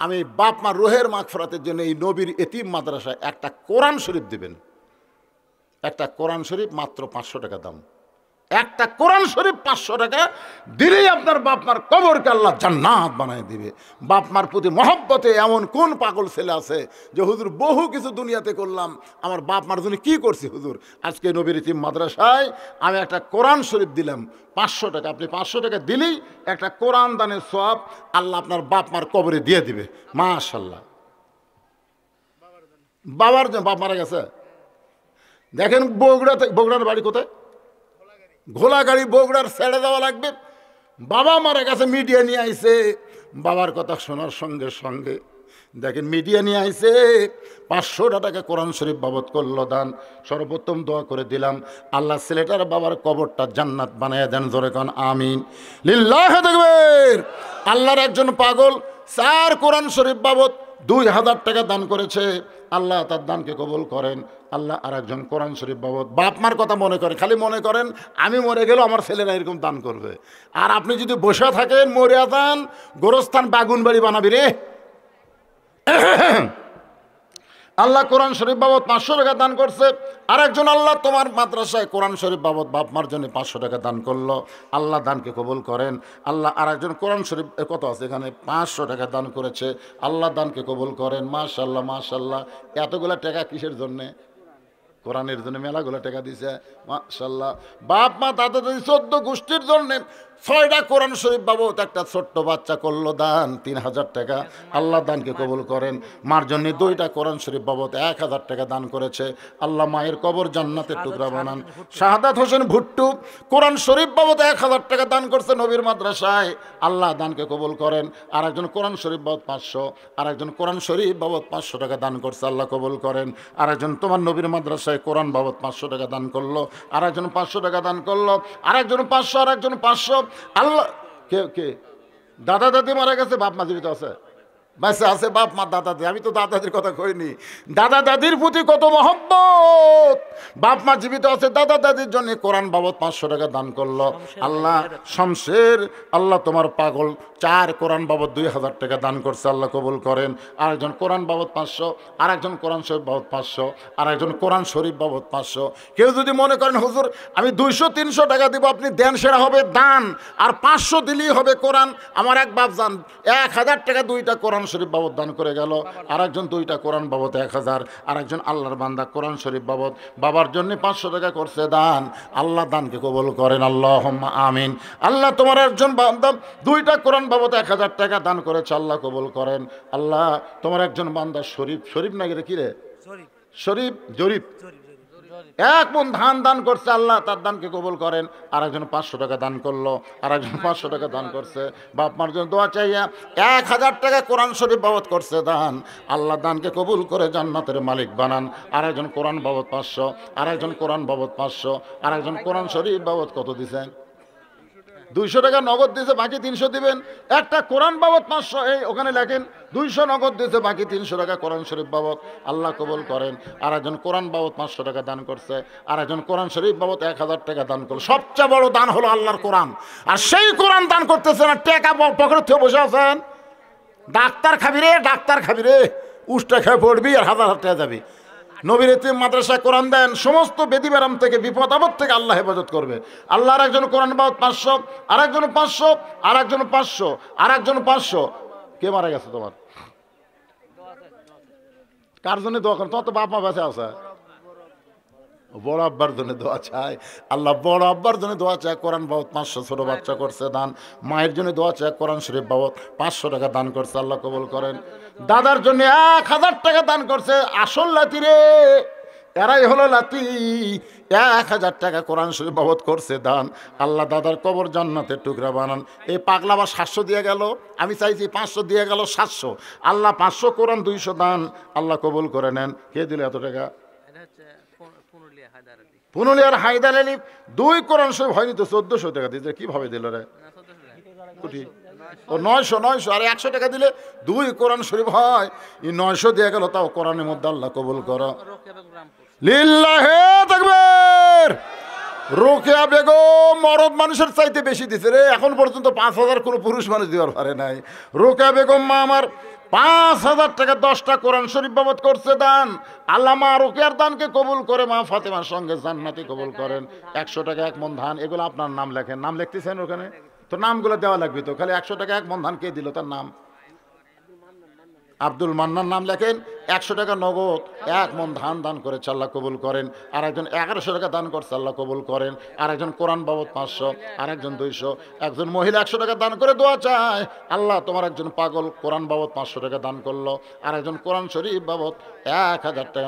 আমি বাপ মার রুহের মাগফিরাতের জন্য এই নবীর এতিম মাদ্রাসায় একটা কোরআন শরীফ দিবেন। একটা কোরআন শরীফ মাত্র 500 টাকা দাম। একটা কোরআন শরীফ 500 টাকা দিলেই আপনার বাপমার কবরকে আল্লাহ জান্নাত বানায় দিবে। বাপমার প্রতি মহব্বতে এমন কোন পাগল ছেলে আছে যে হুজুর বহু কিছু দুনিয়াতে করলাম, আমার বাপমার জন্য কি করছি হুজুর? আজকে নবীর ইতিম মাদ্রাসায় আমি একটা কোরআন শরীফ দিলাম 500 টাকা। আপনি 500 টাকা দিলেই একটা কোরআন দানের সওয়াব আল্লাহ আপনার বাপমার কবরে দিয়ে দিবে। মাশাআল্লাহ। বাবার বাপ মারা গেছে, দেখেন বগুড়ার বাড়ি কোথায়? ঘোলাগাড়ি, বগুড়ার ছেড়ে দেওয়া লাগবে। বাবা মারা গেছে, মিডিয়া নিয়ে আইছে। বাবার কথা শোনার সঙ্গে সঙ্গে দেখেন মিডিয়া নিয়ে আইছে 500 টাকা কোরআন শরীফ বাবদ করলো দান। সর্বোত্তম দোয়া করে দিলাম, আল্লাহ ছেলেটার বাবার কবরটা জান্নাত বানায় দেন। জোরে কোন আমিন। লিল্লাহি তাকবীর। আল্লাহর একজন পাগল 4 কোরআন শরীফ বাবদ 2000 টাকা দান করেছে। আল্লাহ তার দানকে কবুল করেন। আল্লাহ আর একজন কোরআন শরীফ বাবদ, বাপ মার কথা মনে করেন, খালি মনে করেন আমি মরে গেলেও আমার ছেলেরা এরকম দান করবে। আর আপনি যদি বসে থাকেন মরিয়া দান, গোরস্থান বাগুন বাড়ি বানাবি রে। আল্লাহ কোরআন শরীফ বাবদ 500 টাকা দান করছে। আর একজন আল্লাহ তোমার মাদ্রাসায় কোরআন শরীফ বাবদ বাপ মার জন্য 500 টাকা দান করলো। আল্লাহ দানকে কবুল করেন। আল্লাহ আর একজন কোরআন শরীফ কত আছে এখানে 500 টাকা দান করেছে। আল্লাহ দানকে কবুল করেন। মাশাল্লাহ মাশাল্লাহ। এতগুলা টাকা কিসের জন্যে? কোরআনের জন্য মেলাগুলো টাকা দিছে। মাশাল্লাহ। বাপ মা দাদা দাদি 14 গোষ্ঠীর জন্য 6টা কোরআন শরীফ বাবদ একটা ছোট্ট বাচ্চা করলো দান 3000 টাকা। আল্লাহ দানকে কবুল করেন। মার জন্য 2টা কোরআন শরীফ বাবদ 1000 টাকা দান করেছে। আল্লাহ মায়ের কবর জান্নাতের টুকরা বানান। শাহাদাত হোসেন ভুট্টু কোরআন শরীফ বাবদ 1000 টাকা দান করছে নবীর মাদ্রাসায়। আল্লাহ দানকে কবুল করেন। আর একজন কোরআন শরীফ বাবদ 500, আর একজন কোরআন শরীফ বাবদ 500 টাকা দান করছে। আল্লাহ কবুল করেন। আর একজন তোমার নবীর মাদ্রাসায় কোরআন বাবদ 500 টাকা দান করলো। আর একজন 500 টাকা দান করলো। আর একজন 500, আর একজন 500। আল্লাহ কে দাদা দাদি মারা গেছে, বাপ মা জীবিত আছে? বাচ্চা আছে বাপ মা দাদা দাদি। আমি তো দাদাদির কথা কইনি। দাদা দাদির প্রতি কত মহব্বত। বাপ মা জীবিত আছে, দাদা দাদির জন্য কোরআন বাবদ 500 টাকা দান করলো। আল্লাহ শমশের, আল্লাহ তোমার পাগল 4 কোরআন বাবদ 2000 টাকা দান করছে। আল্লাহ কবুল করেন। আর একজন কোরআন বাবদ 500, আর একজন কোরআন শরীফ বাবদ 500, আর একজন কোরআন শরীফ বাবদ 500। কেউ যদি মনে করেন হুজুর আমি 200-300 টাকা দিব, আপনি দেন, সেটা হবে দান। আর 500 দিলেই হবে কোরআন। আমার এক বাপ যান 1000 টাকা 2টা কোরআন শরীফ বাবদ দান করে গেল। আর একজন 2টা কোরআন বাবদ 1000। আর একজন আল্লাহর বান্দা কোরআন শরীফ বাবদ বাবার জন্য 500 টাকা করছে দান। আল্লাহ দানকে কবুল করেন। আল্লাহুম্মা আমিন। আল্লাহ তোমার একজন বান্দা 2টা কোরআন বাবদ 1000 টাকা দান করেছে। আল্লাহ কবুল করেন। আল্লাহ তোমার একজন বান্দা শরীফ নাকি রে, কি রে, শরীফ জরিফ এক মন ধান দান করছে, আল্লাহ তার দানকে কবুল করেন। আর একজন 500 টাকা দান করলো, আর একজন 500 টাকা দান করছে। বাপ মার জন্য দোয়া চাইয়া 1000 টাকা কোরআন শরীফ বাবদ করছে দান, আল্লাহ দানকে কবুল করে জান্নাতের মালিক বানান। আর একজন কোরআন বাবদ 500, আর একজন কোরআন বাবদ 500, আর একজন কোরআন শরীফ বাবদ কত দিছেন? 200 টাকা নগদ দিয়েছে, বাকি 300 দিবেন। একটা কোরআন বাবদ 500, এই ওখানে লেখেন 200 নগদ দিয়েছে, বাকি 300 টাকা কোরআন শরীফ বাবদ, আল্লাহ কবুল করেন। আর একজন কোরআন বাবদ 500 টাকা দান করছে, আর একজন কোরআন শরীফ বাবদ 1000 টাকা দান করলো। সবচেয়ে বড় দান হলো আল্লাহর কোরআন, আর সেই কোরআন দান করতেছেন আর টাকা পকেটে থেকে বসে আছেন। ডাক্তার খাবি রে, ডাক্তার খাবি রে, উষ্টা খেয়ে পড়বি আর 1000 টাকা যাবি। নবীর এতিম মাদ্রাসায় কোরআন দেন, সমস্ত বেদি ব্যারাম থেকে, বিপদ আপদ থেকে আল্লাহ হেফাজত করবে। আল্লাহর একজন কোরআন বাবদ 500, আর একজন 500, আর একজন 500, আর একজন 500। কে মারা গেছে তোমার? কার জন্য দোয়া করেন? তোমার তো বাপ মা বেঁচে আছে। বড় আব্বার জন্য দোয়া চায়, আল্লাহ বড় আব্বার জন্য দোয়া চায়, কোরআন বাবদ 500 ছোট বাচ্চা করছে দান। মায়ের জন্য দোয়া চায়, কোরআন শরীফ বাবদ 500 টাকা দান করছে, আল্লাহ কবুল করেন। দাদার জন্য 1000 টাকা দান করছে। আসল লাতি রে, এরাই হলো লাতি। 1000 টাকা কোরআন শরীফ বাবদ করছে দান, আল্লাহ দাদার কবর জান্নাতের টুকরা বানান। এই পাগলা আবার 700 দিয়ে গেল, আমি চাইছি 500 দিয়ে গেল 700। আল্লাহ 500 কোরআন 200 দান, আল্লাহ কবুল করে নেন। কে দিল এত টাকা? পুনুলিয়ার হায়দার আলী 2 কোরআন শরীফ হয়নি তো 1400 টাকা দিয়েছে। কিভাবে দিল রে? ও 900 আর 100 টাকা দিলে 2 কোরআন শরীফ হয়। এই 900 দিয়ে গেল, তাও কোরআনের মধ্যে, আল্লাহ কবুল করো। লিল্লাহে তাকবীর। রোকেয়া বেগম মরদ মানুষের চাইতে বেশি দিছে রে, এখন পর্যন্ত 5000 কোনো পুরুষ মানুষ দেওয়ার পারে নাই। রোকেয়া বেগম মা আমার 5000 টাকা 10টা কোরআন শরীফ বাবদ করছে দান, আল্লাহ মা রোকেয়ার দানকে কবুল করে, মা ফাতেমার সঙ্গে জান্নাতি কবুল করেন। 100 টাকা 1 মন ধান, এগুলো আপনার নাম লেখেন। নাম লিখতেছেন ওখানে তো, নামগুলো দেওয়া লাগবে তো। খালি 100 টাকা 1 মন ধান কে দিল? তার নাম আব্দুল মান্নান নাম লেখেন। 100 টাকা নগদ 1 মন ধান দান করেছে, আল্লাহ কবুল করেন। আর একজন 1100 টাকা দান করছে, আল্লাহ কবুল করেন। আর একজন কোরআন বাবদ 500, আর একজন 200। একজন মহিলা 100 টাকা দান করে দোয়া চায়, আল্লাহ তোমার একজন পাগল কোরআন বাবদ 500 টাকা দান করলো। আর একজন কোরআন শরীফ বাবদ 1000 টাকা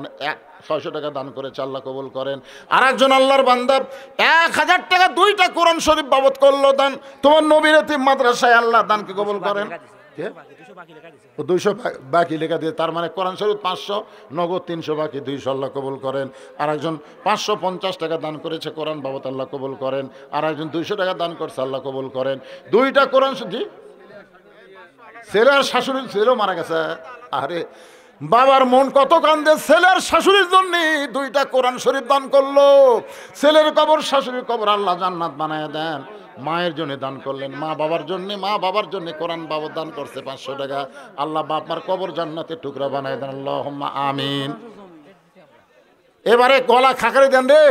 600 টাকা দান করেছে, আল্লাহ কবুল করেন। আর একজন আল্লাহর বান্দা 1000 টাকা 2টা কোরআন শরীফ বাবদ করলো দান, তোমার নবীর এতিম মাদ্রাসায়, আল্লাহ দানকে কবুল করেন। 200 বাকি লেখা দিয়ে, তার মানে কোরআন শরীফ 500 নগদ, 300 বাকি, 200, আল্লাহ কবুল করেন। আর একজন 550 টাকা দান করেছে কোরআন বাবদ, আল্লাহ কবুল করেন। আর একজন 200 টাকা দান করছে, আল্লাহ কবুল করেন। 2টা কোরআন শরীফ। ছেলে আর শাশুড়ি, ছেলেও মারা গেছে। আরে বাবার মন কত কান্দে, ছেলের শাশুড়ির জন্য 2টা কোরআন শরীফ দান করলো। ছেলের কবর, শাশুড়ির কবর আল্লাহ জান্নাত বানায় দেন। মায়ের জন্য দান করলেন, মা বাবার জন্য কোরআন বাবদ দান করছে 500 টাকা, আল্লাহ বাপ মার কবর জান্নাতের টুকরা বানায় দেন, আল্লাহুম্মা আমিন। এবারে গলা খাকারে দেন রে,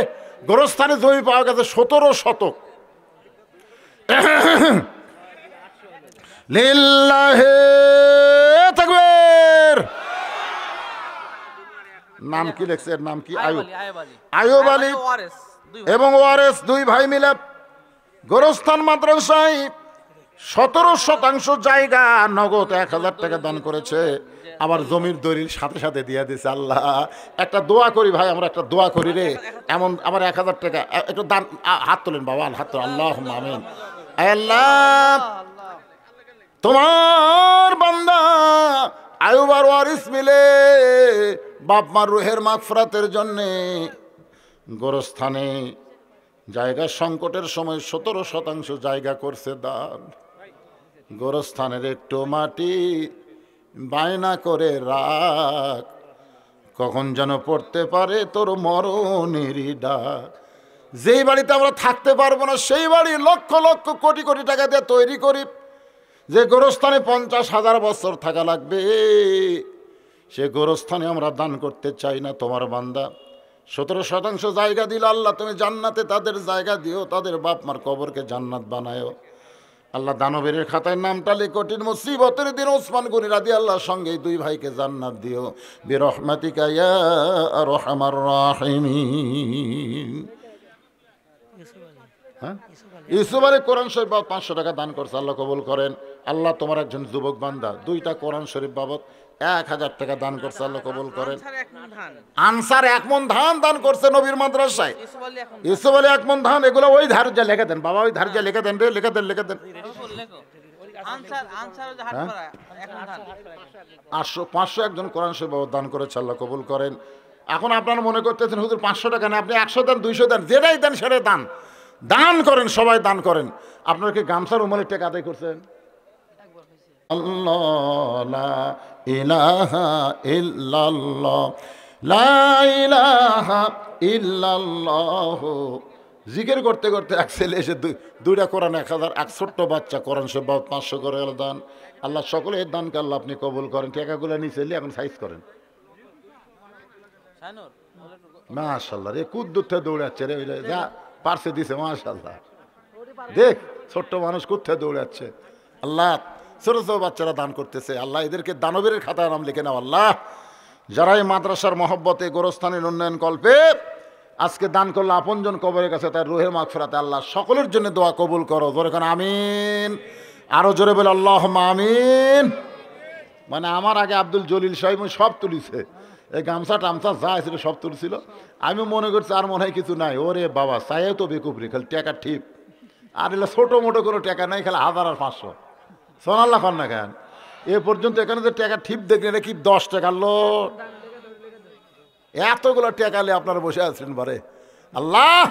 গোরস্থানে জমি পাওয়া গেছে 17 শতক। লিল্লাহে তাকবীর। নাম কি লেখছে? এর নাম কি? আয়ুব আলী এবং ওয়ারেস 2 ভাই মিলে গোরস্থান মাদ্রাসায় 17% জায়গা নগদ 1000 টাকা দান করেছে। আবার জমির দলিল সাথে সাথে দিয়ে দিছে। আল্লাহ একটা দোয়া করি ভাই, আমরা একটা দোয়া করি রে, এমন আবার 1000 টাকা একটু দান। হাত তোলেন বাবা, হাত তোলেন। আল্লাহুম্মা আমিন। আল্লাহ তোমার বান্দা আয়ুব আর ওয়ারিস মিলে বাপ মার রুহের মাগফিরাতের জন্যে গোরস্থানে জায়গা সংকটের সময় 17% জায়গা করছে দান। গোরস্থানের একটু মাটি বায়না করে রাখ, কখন যেন পড়তে পারে তোর মরণেরই ডাক। যেই বাড়িতে আমরা থাকতে পারবো না, সেই বাড়ি লক্ষ লক্ষ কোটি কোটি টাকা দিয়ে তৈরি করি। যে গোরস্থানে 50,000 বছর থাকা লাগবে, সে গোরস্থানে আমরা দান করতে চাই না। তোমার বান্দা 17% জায়গা দিল, আল্লাহ তুমি জান্নাতে তাদের জায়গা দিও, তাদের বাপ মার কবরকে জান্নাত বানায়ো। আল্লাহ দানবের খাতায় নামটা লে, কঠিন মুসিবতের দিন ওসমান গনি রাদিয়াল্লাহু সঙ্গে 2 ভাইকে জান্নাত দিও, বিরহমাতিকা ইয়া আরহামার রাহিমিন। হ্যাঁ, ইউসুফ আলী কোরআন শরীফ বাবদ 500 টাকা দান করছে, আল্লাহ কবুল করেন। আল্লাহ তোমার একজন যুবক বান্দা 2টা কোরআন শরীফ বাবদ 1000 টাকা দান করছে, আল্লাহ কবুল করেন। আনসার 1 মণ ধান, আনসার 1 মণ ধান দান করছে নবীর মাদ্রাসায়। ইউসুফ আলী 1 মণ, ইউসুফ আলী 1 মণ ধান। এগুলো ওই ধার্যা লিখে দেন বাবা, ওই ধার্যা লিখে দেন রে, লিখে দেন, লিখে দেন। লেখো। আনসার যে হাট করা 1 মণ ধান, 500 একজন কোরআন শরীফ বাবা দান করেছে, আল্লাহ কবুল করেন। এখন আপনারা মনে করতেছেন হুজুর 500 টাকা না, আপনি 100 দেন, 200 দেন, যেটাই দেন সেটাই দান, দান করেন, সবাই দান করেন। আপনারা কি গামছার উমরের টাকা আদায় করছেন? আল্লাহ লা ইলাহা ইল্লাল্লাহ, লা ইলাহা ইল্লাল্লাহ। জিকির করতে করতে এক ছেলে এসে দুইটা কোরআন 1000, এক ছোট্ট বাচ্চা কোরআন শরীফ 500 করে গেল দান। আল্লাহ সকলে এর দানকে আল্লাহ আপনি কবুল করেন। টাকাগুলো নিচে এলে এখন সাইজ করেন। শানুর মাশাআল্লাহ রে, কুদ্দুর থেকে দৌড়াচ্ছে রে, ওই যা পারছে দিছে, মাশাআল্লাহ। দেখ ছোট্ট মানুষ কোথায় দৌড়াচ্ছে। আল্লাহ ছোট ছোট বাচ্চারা দান করতেছে, আল্লাহ এদেরকে দানবীরের খাতায় নাম লিখে নাও। আল্লাহ যারা এই মাদ্রাসার মহব্বতে গোরস্থানের উন্নয়ন কল্পে আজকে দান করলো আপনজন কবরের কাছে, তার রুহে মাগফিরাতে আল্লাহ সকলের জন্য দোয়া কবুল করো। জোরে কোন আমিন, আরো জোরে বলে আল্লাহুম্মা আমিন। মানে আমার আগে আব্দুল জলিল সাহেব সব তুলিছে, এই গামছা টামছা যা ছিল সব তুলছিল। আমি মনে করছি আর মনে হয় কিছু নাই। ওরে বাবা চাইও তো বেকুবরি, খালি টাকা ঠিক। আর এগুলো ছোটো মোটো কোনো টাকা নাই, খালি 1000 আর 500 সোনাল্লা খান না কেন। এ পর্যন্ত এখানে যে টাকা ঠিপ দেখলেন, এটা কি 10 টাকার লোট? এতগুলো টাকালে আপনারা বসে আছেন বারে। আল্লাহ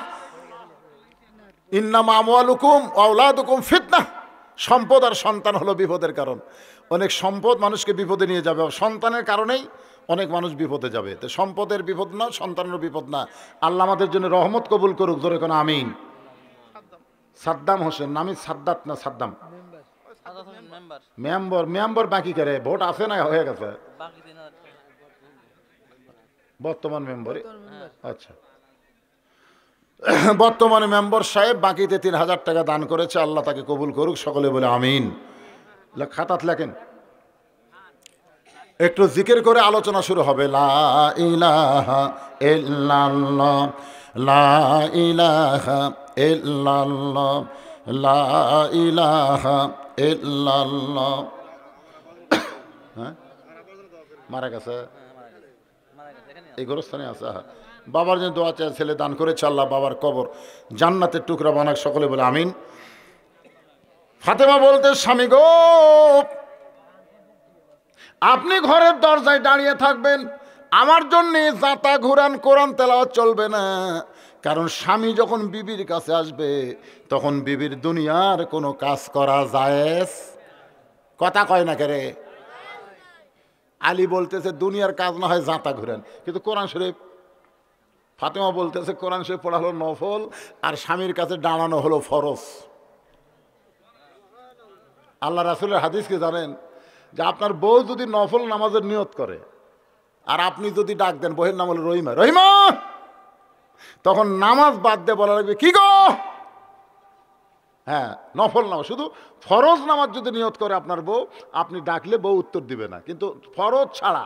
ইন্নামা আমওয়ালুকুম ওয়া আওলাদুকুম ফিতনাহ, সম্পদ আর সন্তান হলো বিপদের কারণ। অনেক সম্পদ মানুষকে বিপদে নিয়ে যাবে, সন্তানের কারণেই অনেক মানুষ বিপদে যাবে। তো সম্পদের বিপদ না, সন্তানের বিপদ না। আল্লাহ আমাদের জন্য রহমত কবুল করুক, জোরে কোন আমিন। সাদ্দাম হোসেন, নামি সাদ্দাত না সাদ্দাম মেম্বার, মেম্বার, মেম্বার বাকি করে ভোট আছে না হয়ে গেছে বাকি 3000 বর্তমান মেম্বারে? আচ্ছা, বর্তমানে মেম্বার সাহেব বাকিতে 3000 টাকা দান করেছে, আল্লাহ তাকে কবুল করুক, সকলে বলে আমিন। খাতাত লেখেন, একটু জিকির করে আলোচনা শুরু হবে। লা ইলাহা ইল্লাল্লাহ, লা ইলাহা ইল্লাল্লাহ, লা ইলাহা ইল্লাল্লাহ। হ্যাঁ মারা গেছে, এই গোরস্থানে আছে। বাবার জন্য দোয়া চায়, ছেলে দান করেছে, আল্লাহ বাবার কবর জান্নাতের টুকরা বানাক, সকলে বলে আমিন। ফাতেমা বলতে, স্বামী গো আপনি ঘরের দরজায় দাঁড়িয়ে থাকবেন, আমার জন্য জাতা ঘুরান, কোরআন তেলাওয়াত চলবে না। কারণ স্বামী যখন বিবির কাছে আসবে তখন বিবির দুনিয়ার কোনো কাজ করা জায়েজ, কথা কয় না কেরে। আলী বলতেছে দুনিয়ার কাজ না হয় জাতা ঘুরেন, কিন্তু কোরআন শরীফ। ফাতেমা বলতেছে কোরআন শরীফ পড়া হলো নফল, আর স্বামীর কাছে দাঁড়ানো হলো ফরজ। আল্লাহ রাসূলের হাদিস কি জানেন? যে আপনার বউ যদি নফল নামাজের নিয়ত করে আর আপনি যদি ডাক দেন, বউয়ের নাম হলো রহিমা, রহিমা, তখন নামাজ বাদ দিয়ে বলা লাগবে কি গো। হ্যাঁ নফল নামাজ, শুধু ফরজ নামাজ যদি নিয়ত করে আপনার বউ, আপনি ডাকলে বউ উত্তর দিবে না, কিন্তু ফরজ ছাড়া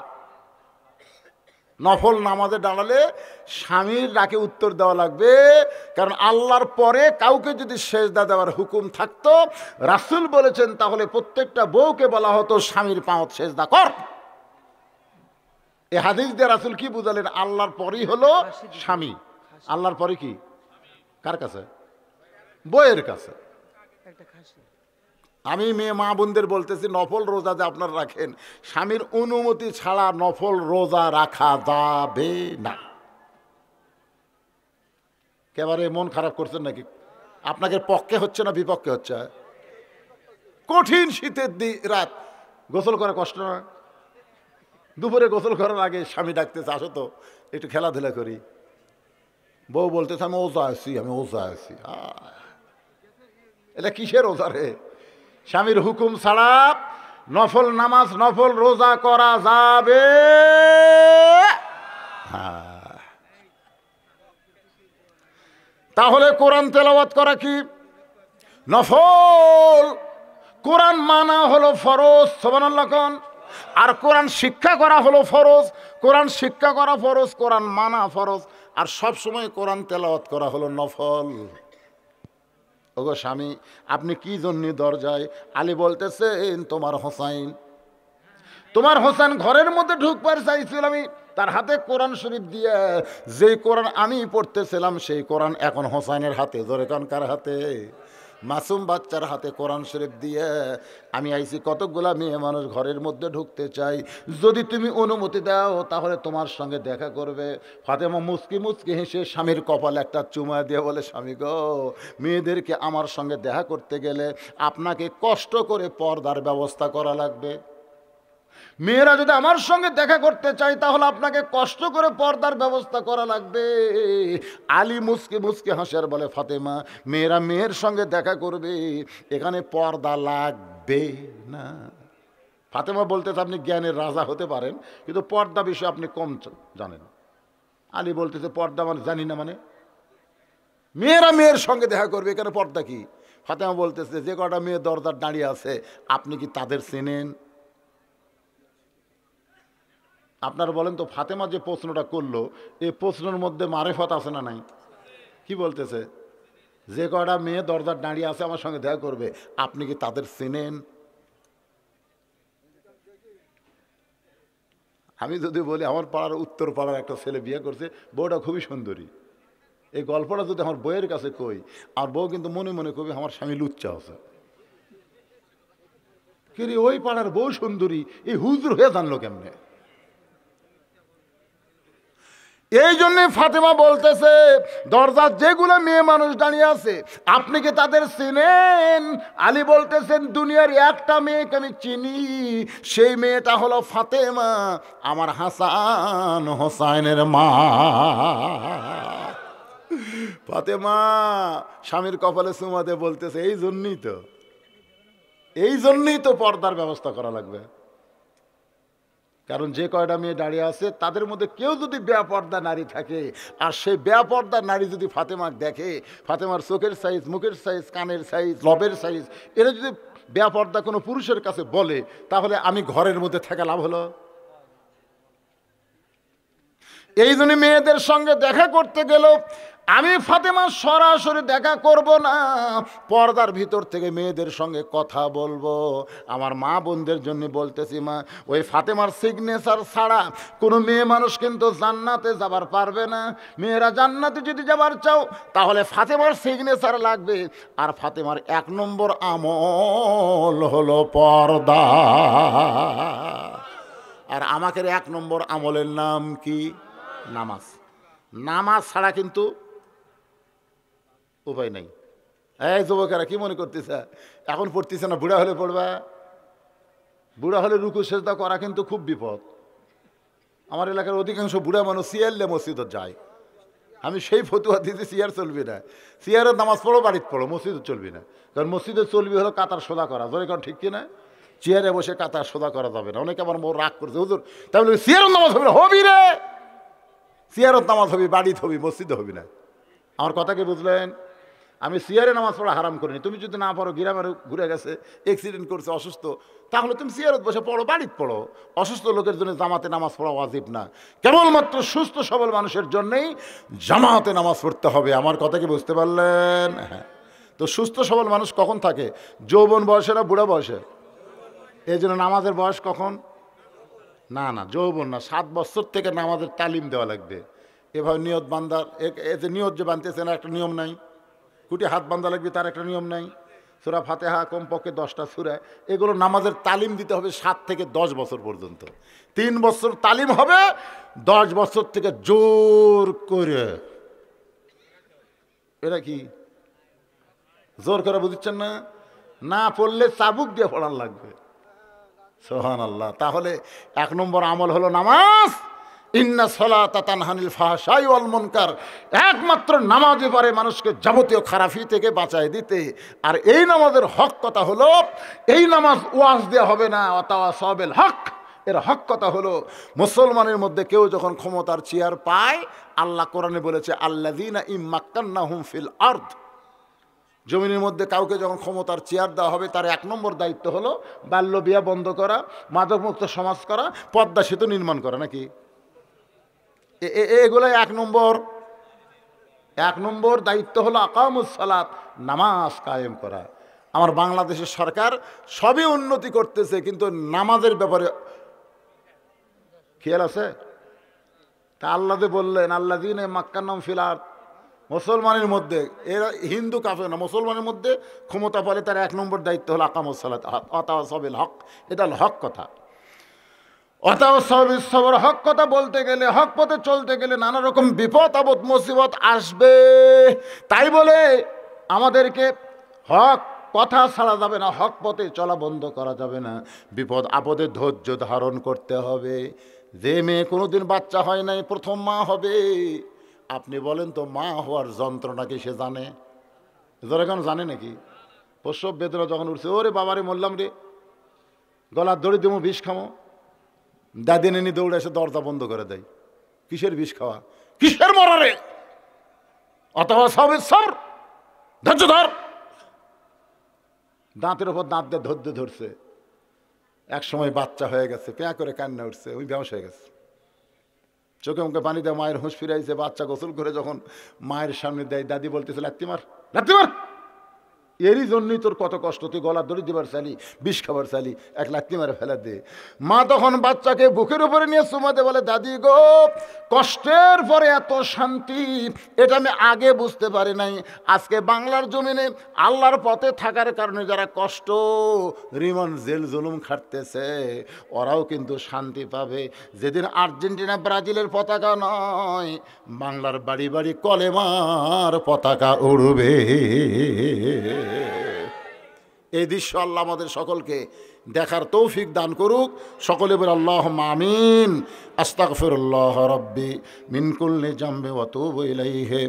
নফল নামাজে দাঁড়ালে স্বামীর ডাকে উত্তর দেওয়া লাগবে। কারণ আল্লাহর পরে কাউকে যদি সেজদা দেওয়ার হুকুম থাকতো, রাসূল বলেছেন, তাহলে প্রত্যেকটা বউকে বলা হতো স্বামীর পাঁওত সেজদা কর। এই হাদিস দিয়ে রাসূল কি বুঝালেন? আল্লাহর পরেই হলো স্বামী, আল্লাহর পরে কি কার কাছে? বউয়ের কাছে। আমি মেয়ে মা বোনদের বলতেছি, নফল রোজা যে আপনারা রাখেন, স্বামীর অনুমতি ছাড়া নফল রোজা রাখা যাবে না। একেবারে মন খারাপ করছেন নাকি? আপনাকে পক্ষে হচ্ছে না বিপক্ষে হচ্ছে? কঠিন শীতের রাত, গোসল করা কষ্ট না? দুপুরে গোসল করার আগে স্বামী ডাকতেছে, আসো তো একটু খেলাধুলা করি। বউ বলতেছে আমি ওজা আছি, আমি ওজা আছি। এটা কিসের ওজা রে? স্বামীর হুকুম ছাড়া নফল নামাজ, নফল রোজা করা যাবে। তাহলে কোরআন তেলাওয়াত করা কি নফল? কোরআন মানা হলো ফরজ, সুবহানাল্লাহ কোন। আর কোরআন শিক্ষা করা হলো ফরজ। কোরআন শিক্ষা করা ফরজ, কোরআন মানা ফরজ, আর সব সময় কোরআন তেলাওয়াত করা হলো নফল। ওগো স্বামী, আপনি কি জন্য দরজায়? আলী বলতেছেন তোমার হোসাইন, তোমার হোসেন ঘরের মধ্যে ঢুকবার চাইছিল, আমি তার হাতে কোরআন শরীফ দিয়ে, যেই কোরআন আমি পড়তেছিলাম সেই কোরআন এখন হোসেনের হাতে। জোরে কান কার হাতে? মাসুম বাচ্চার হাতে কোরআন শরীফ দিয়ে আমি আইছি কতকগুলা মেয়ে মানুষ ঘরের মধ্যে ঢুকতে চাই, যদি তুমি অনুমতি দাও তাহলে তোমার সঙ্গে দেখা করবে। ফাতেমা মুচকি মুচকি হেসে স্বামীর কপালে একটা চুমা দিয়ে বলে, স্বামী গো, মেয়েদেরকে আমার সঙ্গে দেখা করতে গেলে আপনাকে কষ্ট করে পর্দার ব্যবস্থা করা লাগবে। মেয়েরা যদি আমার সঙ্গে দেখা করতে চাই তাহলে আপনাকে কষ্ট করে পর্দার ব্যবস্থা করা লাগবে। আলী মুসকে মুসকে হাসিয়ার বলে, ফাতেমা, মেয়েরা মেয়ের সঙ্গে দেখা করবে, এখানে পর্দা লাগবে না। ফাতেমা বলতেছে, আপনি জ্ঞানের রাজা হতে পারেন কিন্তু পর্দা বিষয়ে আপনি কম জানেন। আলী বলতেছে, পর্দা মানে জানি না, মানে মেয়েরা মেয়ের সঙ্গে দেখা করবে, এখানে পর্দা কি? ফাতেমা বলতেছে, যে কটা মেয়ে দরজার দাঁড়িয়ে আছে আপনি কি তাদের চেনেন? আপনারা বলেন তো, ফাতেমা যে প্রশ্নটা করলো এই প্রশ্নের মধ্যে মারেফত আছে না নাই? কি বলতেছে? যে কটা মেয়ে দরজার দাঁড়িয়ে আছে আমার সঙ্গে দেখা করবে, আপনি কি তাদের চেনেন? আমি যদি বলি, আমার পাড়ার উত্তর পাড়ার একটা ছেলে বিয়ে করছে, বউটা খুবই সুন্দরী, এই গল্পটা যদি আমার বউয়ের কাছে কই, আর বউ কিন্তু মনে মনে কবি আমার স্বামী লুচ্চা আছে। কিন্তু ওই পাড়ার বউ সুন্দরী, এই হুজুর হয়ে জানলো কেমনে? এই জন্যে ফাতেমা বলতেছে, দরজার যেগুলো মেয়ে মানুষ দাঁড়িয়ে আছে আপনি কি তাদের চিনেন? আলী বলতেছেন, দুনিয়ার একটা মেয়েকে আমি চিনি, সেই মেয়েটা হলো ফাতেমা, আমার হাসান হোসাইনের মা। ফাতেমা স্বামীর কপালে চুমাতে বলতেছে, এই জন্যই তো পর্দার ব্যবস্থা করা লাগবে। কারণ যে কয়টা মেয়ে দাঁড়িয়ে আছে তাদের মধ্যে কেউ যদি বেপর্দা নারী থাকে, আর সেই বেপর্দা নারী যদি ফাতেমা দেখে, ফাতেমার চোখের সাইজ, মুখের সাইজ, কানের সাইজ, লবের সাইজ, এরা যদি বেপর্দা কোনো পুরুষের কাছে বলে, তাহলে আমি ঘরের মধ্যে থাকা লাভ হলো? এই জন্য মেয়েদের সঙ্গে দেখা করতে গেল আমি ফাতেমা সরাসরি দেখা করব না, পর্দার ভিতর থেকে মেয়েদের সঙ্গে কথা বলবো। আমার মা বোনদের জন্য বলতেছি, মা, ওই ফাতেমার সিগনেচার ছাড়া কোনো মেয়ে মানুষ কিন্তু জান্নাতে যাবার পারবে না। মেয়েরা জান্নাতে যদি যাবার চাও তাহলে ফাতেমার সিগনেচার লাগবে, আর ফাতেমার 1 নম্বর আমল হলো পর্দা। আর আমাকে 1 নম্বর আমলের নাম কি? নামাজ। নামাজ ছাড়া কিন্তু উপায় নাই। এই যুবকেরা কি মনে করতেছে এখন পড়তেছে না, বুড়া হলে পড়বা? বুড়া হলে রুকু সেজদা করা কিন্তু খুব বিপদ। আমার এলাকার অধিকাংশ বুড়া মানুষ সিয়ারলে মসজিদে যায়। আমি সেই ফতুয়া দিতে, সিয়ার চলবি না, সিয়ারের নামাজ পড়ো, বাড়িতে পড়ো, মসজিদে চলবি না। কারণ মসজিদে চলবি হলো কাতার সোজা করা। ধরে কারণ ঠিক কিনা? চেয়ারে বসে কাতার সোজা করা যাবে না। অনেকে আমার মোর রাগ করছে, হুজুর তাহলে সিয়ারের নামাজ হবে না? হবি রে, সিয়ারের নামাজ হবি, বাড়িতে হবি, মসজিদে হবি না। আমার কথা কি বুঝলেন? আমি সিয়ারে নামাজ পড়া হারাম করিনি। তুমি যদি না পড়ো, গ্রামের ঘুরে গেছে, অ্যাক্সিডেন্ট করছে, অসুস্থ, তাহলে তুমি সিয়ারত বসে পড়ো, বাড়িতে পড়ো। অসুস্থ লোকের জন্য জামাতে নামাজ পড়া ওয়াজিব না, কেবলমাত্র সুস্থ সবল মানুষের জন্যই জামাতে নামাজ পড়তে হবে। আমার কথা কি বুঝতে পারলেন? হ্যাঁ। তো সুস্থ সবল মানুষ কখন থাকে? যৌবন বয়সে না বুড়া বয়সে? এই জন্য নামাজের বয়স কখন? না না, যৌবন না, 7 বছর থেকে নামাজের তালিম দেওয়া লাগবে। এভাবে নিয়ত বান্ধার, এতে নিয়ত যে বানতেছে না, একটা নিয়ম নাই। কুটি হাত বান্ধা লাগবে, তার একটা নিয়ম নাই। সূরা ফাতিহা কমপক্ষে 10টা সূরা, এগুলো নামাজের তালিম দিতে হবে 7 থেকে 10 বছর পর্যন্ত। 3 বছর তালিম হবে, 10 বছর থেকে জোর করে। এটা কি জোর করে বুঝছেন না? না পড়লে চাবুক দিয়ে পড়ার লাগবে। সুবহানাল্লাহ। তাহলে 1 নম্বর আমল হলো নামাজ। ইন্না সলাতা তানহা আনিল ফাহশাই ওয়াল মুনকার। একমাত্র নামাজই পারে মানুষকে যাবতীয় খারাপি থেকে বাঁচায় দিতে। আর এই নামাজের হক কথা হলো, এই নামাজ ওয়াজ দেওয়া হবে না, ওয়াতাওয়াসাউ বিল হক। এর হক কথা হলো, মুসলমানের মধ্যে কেউ যখন ক্ষমতার চেয়ার পায়, আল্লাহ কোরআনে বলেছে, আল্লাযীনা ইম্মাক্কান্নাহুম ফিল আরদ। জমিনের মধ্যে কাউকে যখন ক্ষমতার চেয়ার দেওয়া হবে, তার 1 নম্বর দায়িত্ব হলো বাল্য বিয়া বন্ধ করা, মাদকমুক্ত সমাজ করা, পদ্মা সেতু নির্মাণ করা। নাকি এগুলোই 1 নম্বর। 1 নম্বর দায়িত্ব হলো আকামুস সালাত, নামাজ কায়েম করা। আমার বাংলাদেশের সরকার সবই উন্নতি করতেছে, কিন্তু নামাজের ব্যাপারে খেয়াল আছে? তা আল্লাহ যে বললেন আল্লাহ দিন মাক্কান্নাম ফিলার, মুসলমানের মধ্যে, এরা হিন্দু কাফের না, মুসলমানের মধ্যে ক্ষমতা বলে তার 1 নম্বর দায়িত্ব হলো আকামুস সালাত ওয়াতাওয়াসাবিল হক। এটা হলো হক কথা। ওয়াতাওয়াসাবিস সবর, হক কথা বলতে গেলে, হক পথে চলতে গেলে নানা রকম বিপদ আপদ মুসিবত আসবে। তাই বলে আমাদেরকে হক কথা ছাড়া যাবে না, হক পথে চলা বন্ধ করা যাবে না। বিপদ আপদে ধৈর্য ধারণ করতে হবে। যে মেয়ে কোনোদিন বাচ্চা হয় নাই, প্রথম মা হবে, আপনি বলেন তো মা হওয়ার যন্ত্রণা কি সে জানে? যারা এখন জানে নাকি? প্রসব বেদনা যখন উঠছে, ওরে বাবারে মরলাম রে, গলার দড়ি দেবো, বিষ খামো, দাদি নেনি দৌড়ে এসে দরজা বন্ধ করে দেয়। কিসের বিষ খাওয়া, কিসের মরারে? অথবা সব সর, ধৈর্য ধর। দাঁতের ওপর দাঁত দিয়ে ধৈর্য ধরছে, এক সময় বাচ্চা হয়ে গেছে, পেঁয়া করে কান্না উঠছে, ওই বেহুশ হয়ে গেছে, চোখে মুখে পানি দেয়, মায়ের হুঁশ ফিরাইছে। বাচ্চা গোসল করে যখন মায়ের সামনে দেয়, দাদি বলতেছে লাত্তি মার, লাত্তি মার, এরই জন্যই তোর কত কষ্ট, তুই গলা দড়ি দিবার চালি, বিষ খাবার চালি, এক লাত্তি মারে ফেলা দে। মা তখন বাচ্চাকে বুকের উপরে নিয়ে চুমাতে বলে, দাদি গো, কষ্টের পরে এত শান্তি, এটা আমি আগে বুঝতে পারি নাই। আজকে বাংলার জমিনে আল্লাহর পথে থাকার কারণে যারা কষ্ট, রিমান্ড, জেল জুলুম খাটতেছে, ওরাও কিন্তু শান্তি পাবে। যেদিন আর্জেন্টিনা ব্রাজিলের পতাকা নয়, বাংলার বাড়ি বাড়ি কলেমার পতাকা উড়বে। এই দৃশ্য আল্লাহ আমাদের সকলকে দেখার তৌফিক দান করুক। সকলে বলে আল্লাহুম্মা আমিন। আস্তাগফিরুল্লাহ রাব্বি মিন কুল্লি জামবি ওয়া তুবু ইলাইহি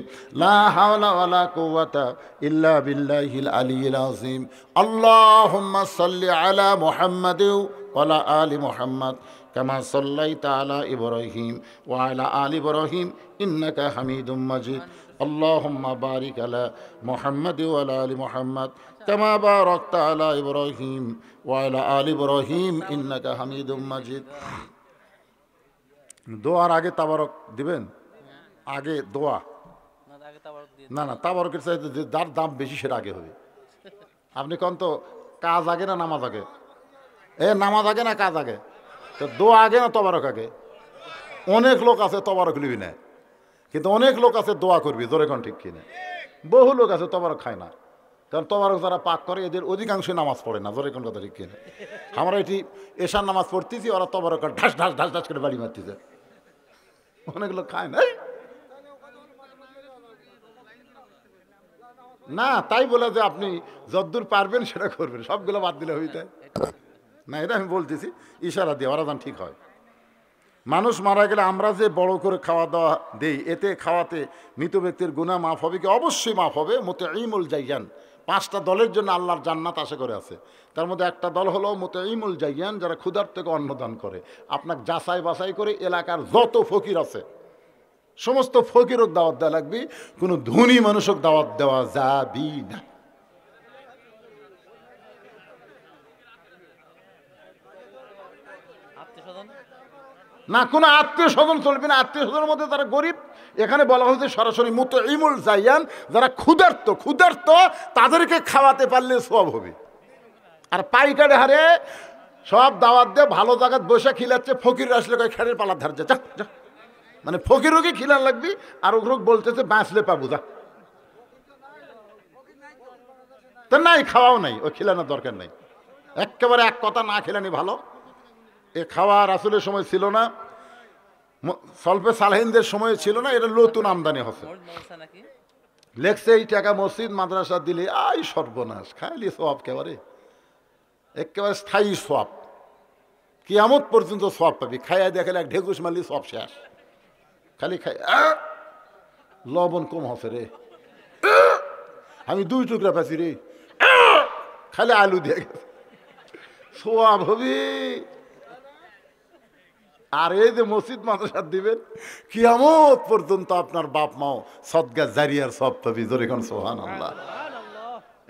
লা হাওলা ওয়ালা কুওয়াতা ইল্লা বিল্লাহিল আলিয়্যিল আযীম। আল্লাহুম্মা সাল্লি আলা মুহাম্মাদ ওয়া আলা আলি মুহাম্মাদ কামা সাল্লাইতা আলা ইব্রাহিম ওয়া আলা আলি ইব্রাহিম ইন্নাকা হামিদুম মাজিদ। আল্লাহুম্মা বারিক আলা মুহাম্মাদ ওয়া আলা আলি মুহাম্মাদ কামা বারাকতা আলা ইব্রাহিম ওয়া আলা আলি ইব্রাহিম ইন্নাকা হামিদুম মাজিদ। দোয়ার আগে তাবারক দিবেন? আগে দোয়া না, না, তাবারকের চাইতে যার দাম বেশি সেটা আগে হবে। আপনি কোন তো কাজ আগে না নামাজ আগে? নামাজ আগে না কাজ আগে? তো দোয়া আগে না তবারক আগে? অনেক লোক আছে তবারক নিবি না, কিন্তু অনেক লোক আছে দোয়া করবি, জোরে কোন ঠিক কিনা? বহু লোক আছে তবারক খায় না, কারণ তবারক যারা পাক করে এদের অধিকাংশই নামাজ পড়ে না, জোরে কোন কথা ঠিক কিনা? আমরা এটি এশার নামাজ পড়তেছি, ওরা তবারক ঢাস ঢাস ঢাস ঢাস করে বাড়ি মারতেছে। অনেক লোক খায় না, না তাই বলে যে আপনি যদ্দূর পারবেন সেটা করবেন, সবগুলো বাদ দিলে হইতে না। এটা আমি বলতেছি ইশারা দিয়ে, ওরা যেন ঠিক হয়। মানুষ মারা গেলে আমরা যে বড় করে খাওয়া দাওয়া দেই, এতে খাওয়াতে মৃত ব্যক্তির গুনাহ মাফ হবে কি? অবশ্যই মাফ হবে। মুতাইমুল জাইয়ান, 5টা দলের জন্য আল্লাহর জান্নাত আশা করে আছে। তার মধ্যে একটা দল হলো মুতাইমুল জাইয়ান, যারা ক্ষুধার্তকে অন্নদান করে। আপনাকে যাচাই বাছাই করে এলাকার যত ফকির আছে সমস্ত ফকিরক দাওয়াত দেওয়া লাগবে, কোনো ধনী মানুষক দাওয়াত দেওয়া যাবি না। না, কোনো আত্মীয় স্বজন চলবে না। আত্মীয় স্বজনের মধ্যে যারা গরিব, এখানে বলা হয়েছে সরাসরি মুতাইমুল জাইয়ান, যারা ক্ষুধার্ত তাদেরকে খাওয়াতে পারলে সওয়াব হবে। আর পাইকারি হারে সব দাওয়াত দিয়ে ভালো জায়গায় বসে খিলাচ্ছে, ফকির আসলে কয় খেড়ের পালার ধার যা যা, মানে ফকিরকে খিলান লাগবি, আর ওগুলো বলতেছে বাঁচলে পাবো যা। তা নাই, খাওয়াও নাই, ওই খিলানোর দরকার নাই। একেবারে এক কথা না খিলানি ভালো। এ খাওয়া রাসূলের সময় ছিল না, সলফে সালেহিনদের সময় ছিল না, এটা নতুন আমদানি হচ্ছে। লেখছে এই টাকা মসজিদ মাদ্রাসা দিলে আই সর্বনাশ, খাইলি সওয়াব, একেবারে স্থায়ী সওয়াব, কিয়ামত পর্যন্ত সওয়াব পাবি। খাইয়া দেখালে এক ঢেকুশ মারলি সব শেষ। খালি খাই, লবণ কম হচ্ছে রে, আমি 2 টুকরা পাচ্ছি রে, খালি আলু দিয়ে গেছে, সওয়াব হবি। আর এই যে মসজিদ মাদ্রাসা দিবেন, কিয়ামত পর্যন্ত আপনার বাপ মাও সদকা জারিয়ার সব পাবি, জোরে কোন সুবহানাল্লাহ।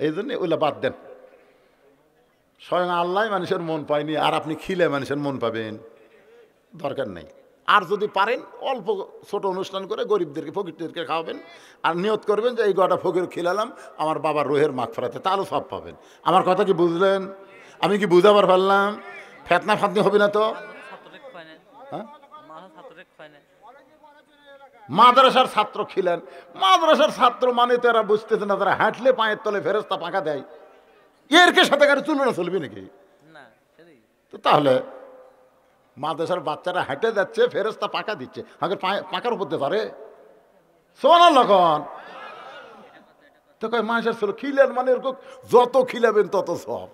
এই জন্য ওইলা বাদ দেন। স্বয়ং আল্লাহ মানুষের মন পায়নি, আর আপনি খিলে মানুষের মন পাবেন, দরকার নেই। আর যদি পারেন অল্প ছোট অনুষ্ঠান করে গরিবদেরকে ফকিরদেরকে খাওয়াবেন, আর নিয়ত করবেন যে এই গোটা ফকির খিলালাম আমার বাবার রুহের মাগফিরাতে, তাহলে সব পাবেন। আমার কথা কি বুঝলেন? আমি কি বুঝাবার পারলাম? ফেতনা ফাতনি হবে না তো? হ্যাঁ, মাদ্রাসার ছাত্র খিলেন, মাদ্রাসার ছাত্র মানে তো এরা বুঝতেছে না, তারা হাঁটলে পায়ের তলে ফেরেস্তা পাকা দেয়, এর কে সাথে কারো চলবে না, চলবে নাকি? না সেটাই। তো তাহলে মাদ্রাসার বাচ্চারা হেঁটে যাচ্ছে, ফেরেস্তা পাকা দিচ্ছে, আগে পাকার উপর দিয়ে পারে সোনা লখন তো কয় মাসের ছিল খিলেন মানে এরকম যত খিলাবেন তত সব।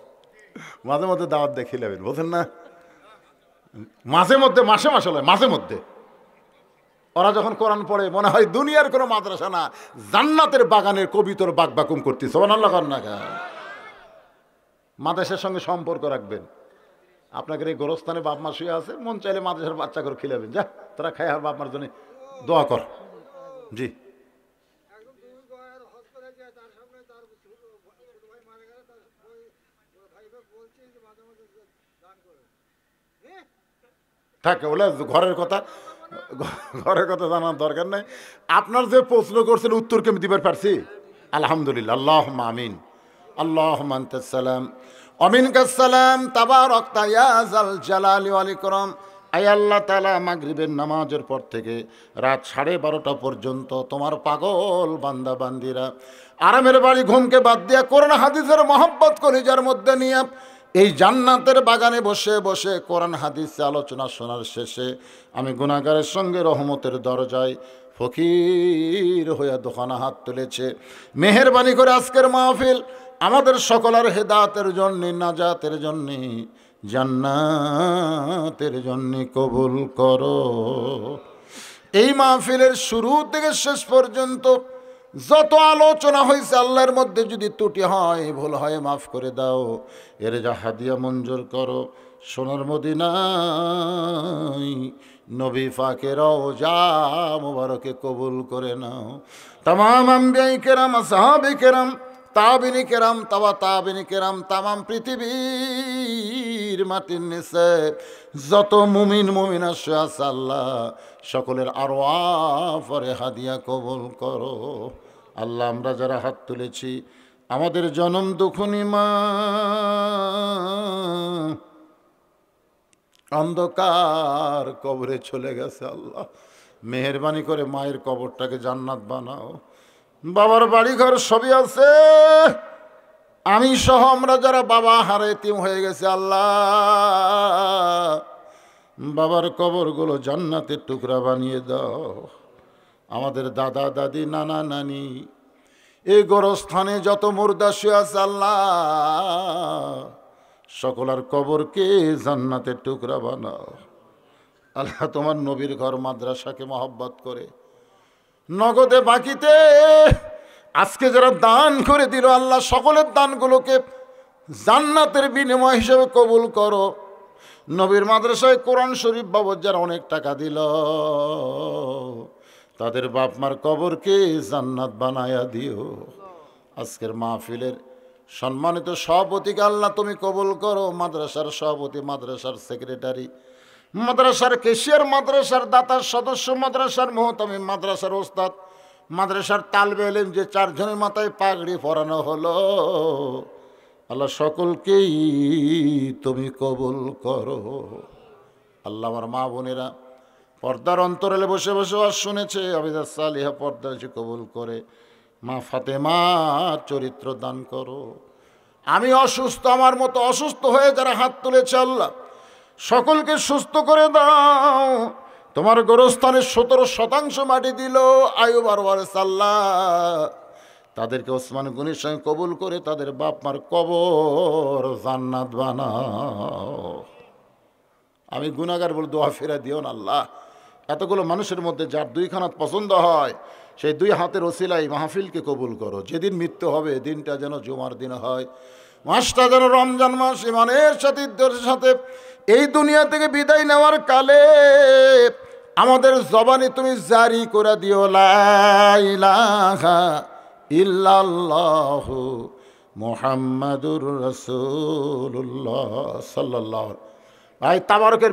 মাঝে মধ্যে দাওয়াত দিয়ে খিলাবেন, বোঝেন না? মাঝে মধ্যে, মাসে মাসে লয়, মাঝে মধ্যে ওরা যখন কোরআন পড়ে মনে হয় দুনিয়ার কোনো মাদ্রাসা না, জান্নাতের বাগানের কবিতর বাকবাকুম করতেছে। সোনা লখন না মাদ্রাসার সঙ্গে সম্পর্ক রাখবেন। আপনাকে এই গোরস্থানে বাপ মা শুয়ে আছে, মন চাইলে মাদ্রাসার বাচ্চা করে খিলাবেন, যা তোরা খাই আর বাপ মার জন্য দোয়া কর। জি থাকে বলে ঘরের কথা, ঘরের কথা জানার দরকার নেই। আপনার যে প্রশ্ন করছেন উত্তর কি আমি দিবার পারছি? আলহামদুলিল্লাহ, আল্লাহ আমিন, আল্লাহ সালাম অমিনকাসালাম তাবারাকতা ইয়া যাল জালালি ওয়াল ইকরাম। আয় আল্লাহ তাআলা, মাগরিবের নামাজের পর থেকে রাত 12:30 পর্যন্ত তোমার পাগল বান্দা বান্দিরা আরামের বাড়ি ঘুমকে বাদ দিয়া কোরআন হাদিসের মহব্বত কলিজার মধ্যে নিয়ে এই জান্নাতের বাগানে বসে বসে কোরআন হাদিসে আলোচনা শোনার শেষে আমি গুনাহগারের সঙ্গে রহমতের দরজায় ফকির হইয়া দোকানা হাত তুলেছে। মেহেরবানি করে আজকের মাহফিল আমাদের সকলের হেদায়েতের জন্য, নাজাতের জন্য, জান্নাতের জন্য কবুল করো। এই মাহফিলের শুরু থেকে শেষ পর্যন্ত যত আলোচনা হয়েছে আল্লাহর মধ্যে যদি ত্রুটি হয়, ভুল হয়, মাফ করে দাও। এর যা হাদিয়া মঞ্জুর করো সোনার মদিনায় নবী পাকের রওজা মুবারকে কবুল করে নাও। তামাম আম্বিয়া কেরাম, আসহাবে কেরাম, তাবিনী কেরাম, তাবিনী কেরাম, তামাম পৃথিবীর মাটির নিচে যত মুমিন মুমিনা শুয়ে আছে আল্লাহ সকলের আরওয়াফে হাদিয়া কবুল করো। আল্লাহ আমরা যারা হাত তুলেছি আমাদের জনম দুঃখনী মা অন্ধকার কবরে চলে গেছে, আল্লাহ মেহেরবানি করে মায়ের কবরটাকে জান্নাত বানাও। বাবার বাড়ি ঘর সবই আছে, আমি সহ আমরা যারা বাবা হারে এতিম হয়ে গেছে আল্লাহ বাবার কবরগুলো জান্নাতের টুকরা বানিয়ে দাও। আমাদের দাদা দাদি নানা নানি এই গোরস্থানে যত মুর্দা শুয়ে আছে আল্লাহ সকলের কবরকে জান্নাতের টুকরা বানাও। আল্লাহ তোমার নবীর ঘর মাদ্রাসাকে মহব্বত করে নগদে বাকিতে আজকে যারা দান করে দিল আল্লাহ সকলের দানগুলোকে জান্নাতের বিনিময় হিসেবে কবুল করো। নবীর মাদ্রাসায় কোরআন শরীফ বাবদ যারা অনেক টাকা দিল তাদের বাপ মার কবরকে জান্নাত বানায়া দিও। আজকের মাহফিলের সম্মানিত সভাপতিকে আল্লাহ তুমি কবুল করো, মাদ্রাসার সভাপতি, মাদ্রাসার সেক্রেটারি, মাদ্রাসার কেশিয়ার, মাদ্রাসার দাতার সদস্য, মাদ্রাসার মুহতামিম, মাদ্রাসার ওস্তাদ, মাদ্রাসার তালবে ইলম যে 4 জনের মাথায় পাগড়ি পরানো হলো আল্লাহ সকলকেই তুমি কবুল করো। আল্লাহ আমার মা বোনেরা পর্দার অন্তরালে বসে বসে আর শুনেছে আবিদা সালিহা পর্দা কবুল করে। মা ফাতেমার চরিত্র দান করো। আমি অসুস্থ, আমার মতো অসুস্থ হয়ে যারা হাত তুলেছে আল্লাহ সকলকে সুস্থ করে দাও। তোমার গোরস্থানে 17% মাটি দিল আয়ুব আর ওয়ারিস আল্লাহ তাদেরকে ওসমান গনির সঙ্গে কবুল করে তাদের বাপ মার কবর জান্নাত বানাও। আমি গুনাহগার বলে দোয়া ফেরা দিও না আল্লাহ। এতগুলো মানুষের মধ্যে যার 2 হাত পছন্দ হয় সেই 2 হাতের ওসিলায় মাহফিলকে কবুল করো। যেদিন মৃত্যু হবে দিনটা যেন জুমার দিন হয়, মাসটা যেন রমজান মাস, ইমানের সাথে ইদ্যতের সাথে এই দুনিয়া থেকে বিদায় নেওয়ার কালে আমাদের জবানে তুমি জারি করে দিও লা ইলাহা ইল্লাল্লাহু মুহাম্মাদুর রাসূলুল্লাহ সাল্লাল্লাহু। ভাই তাবারকের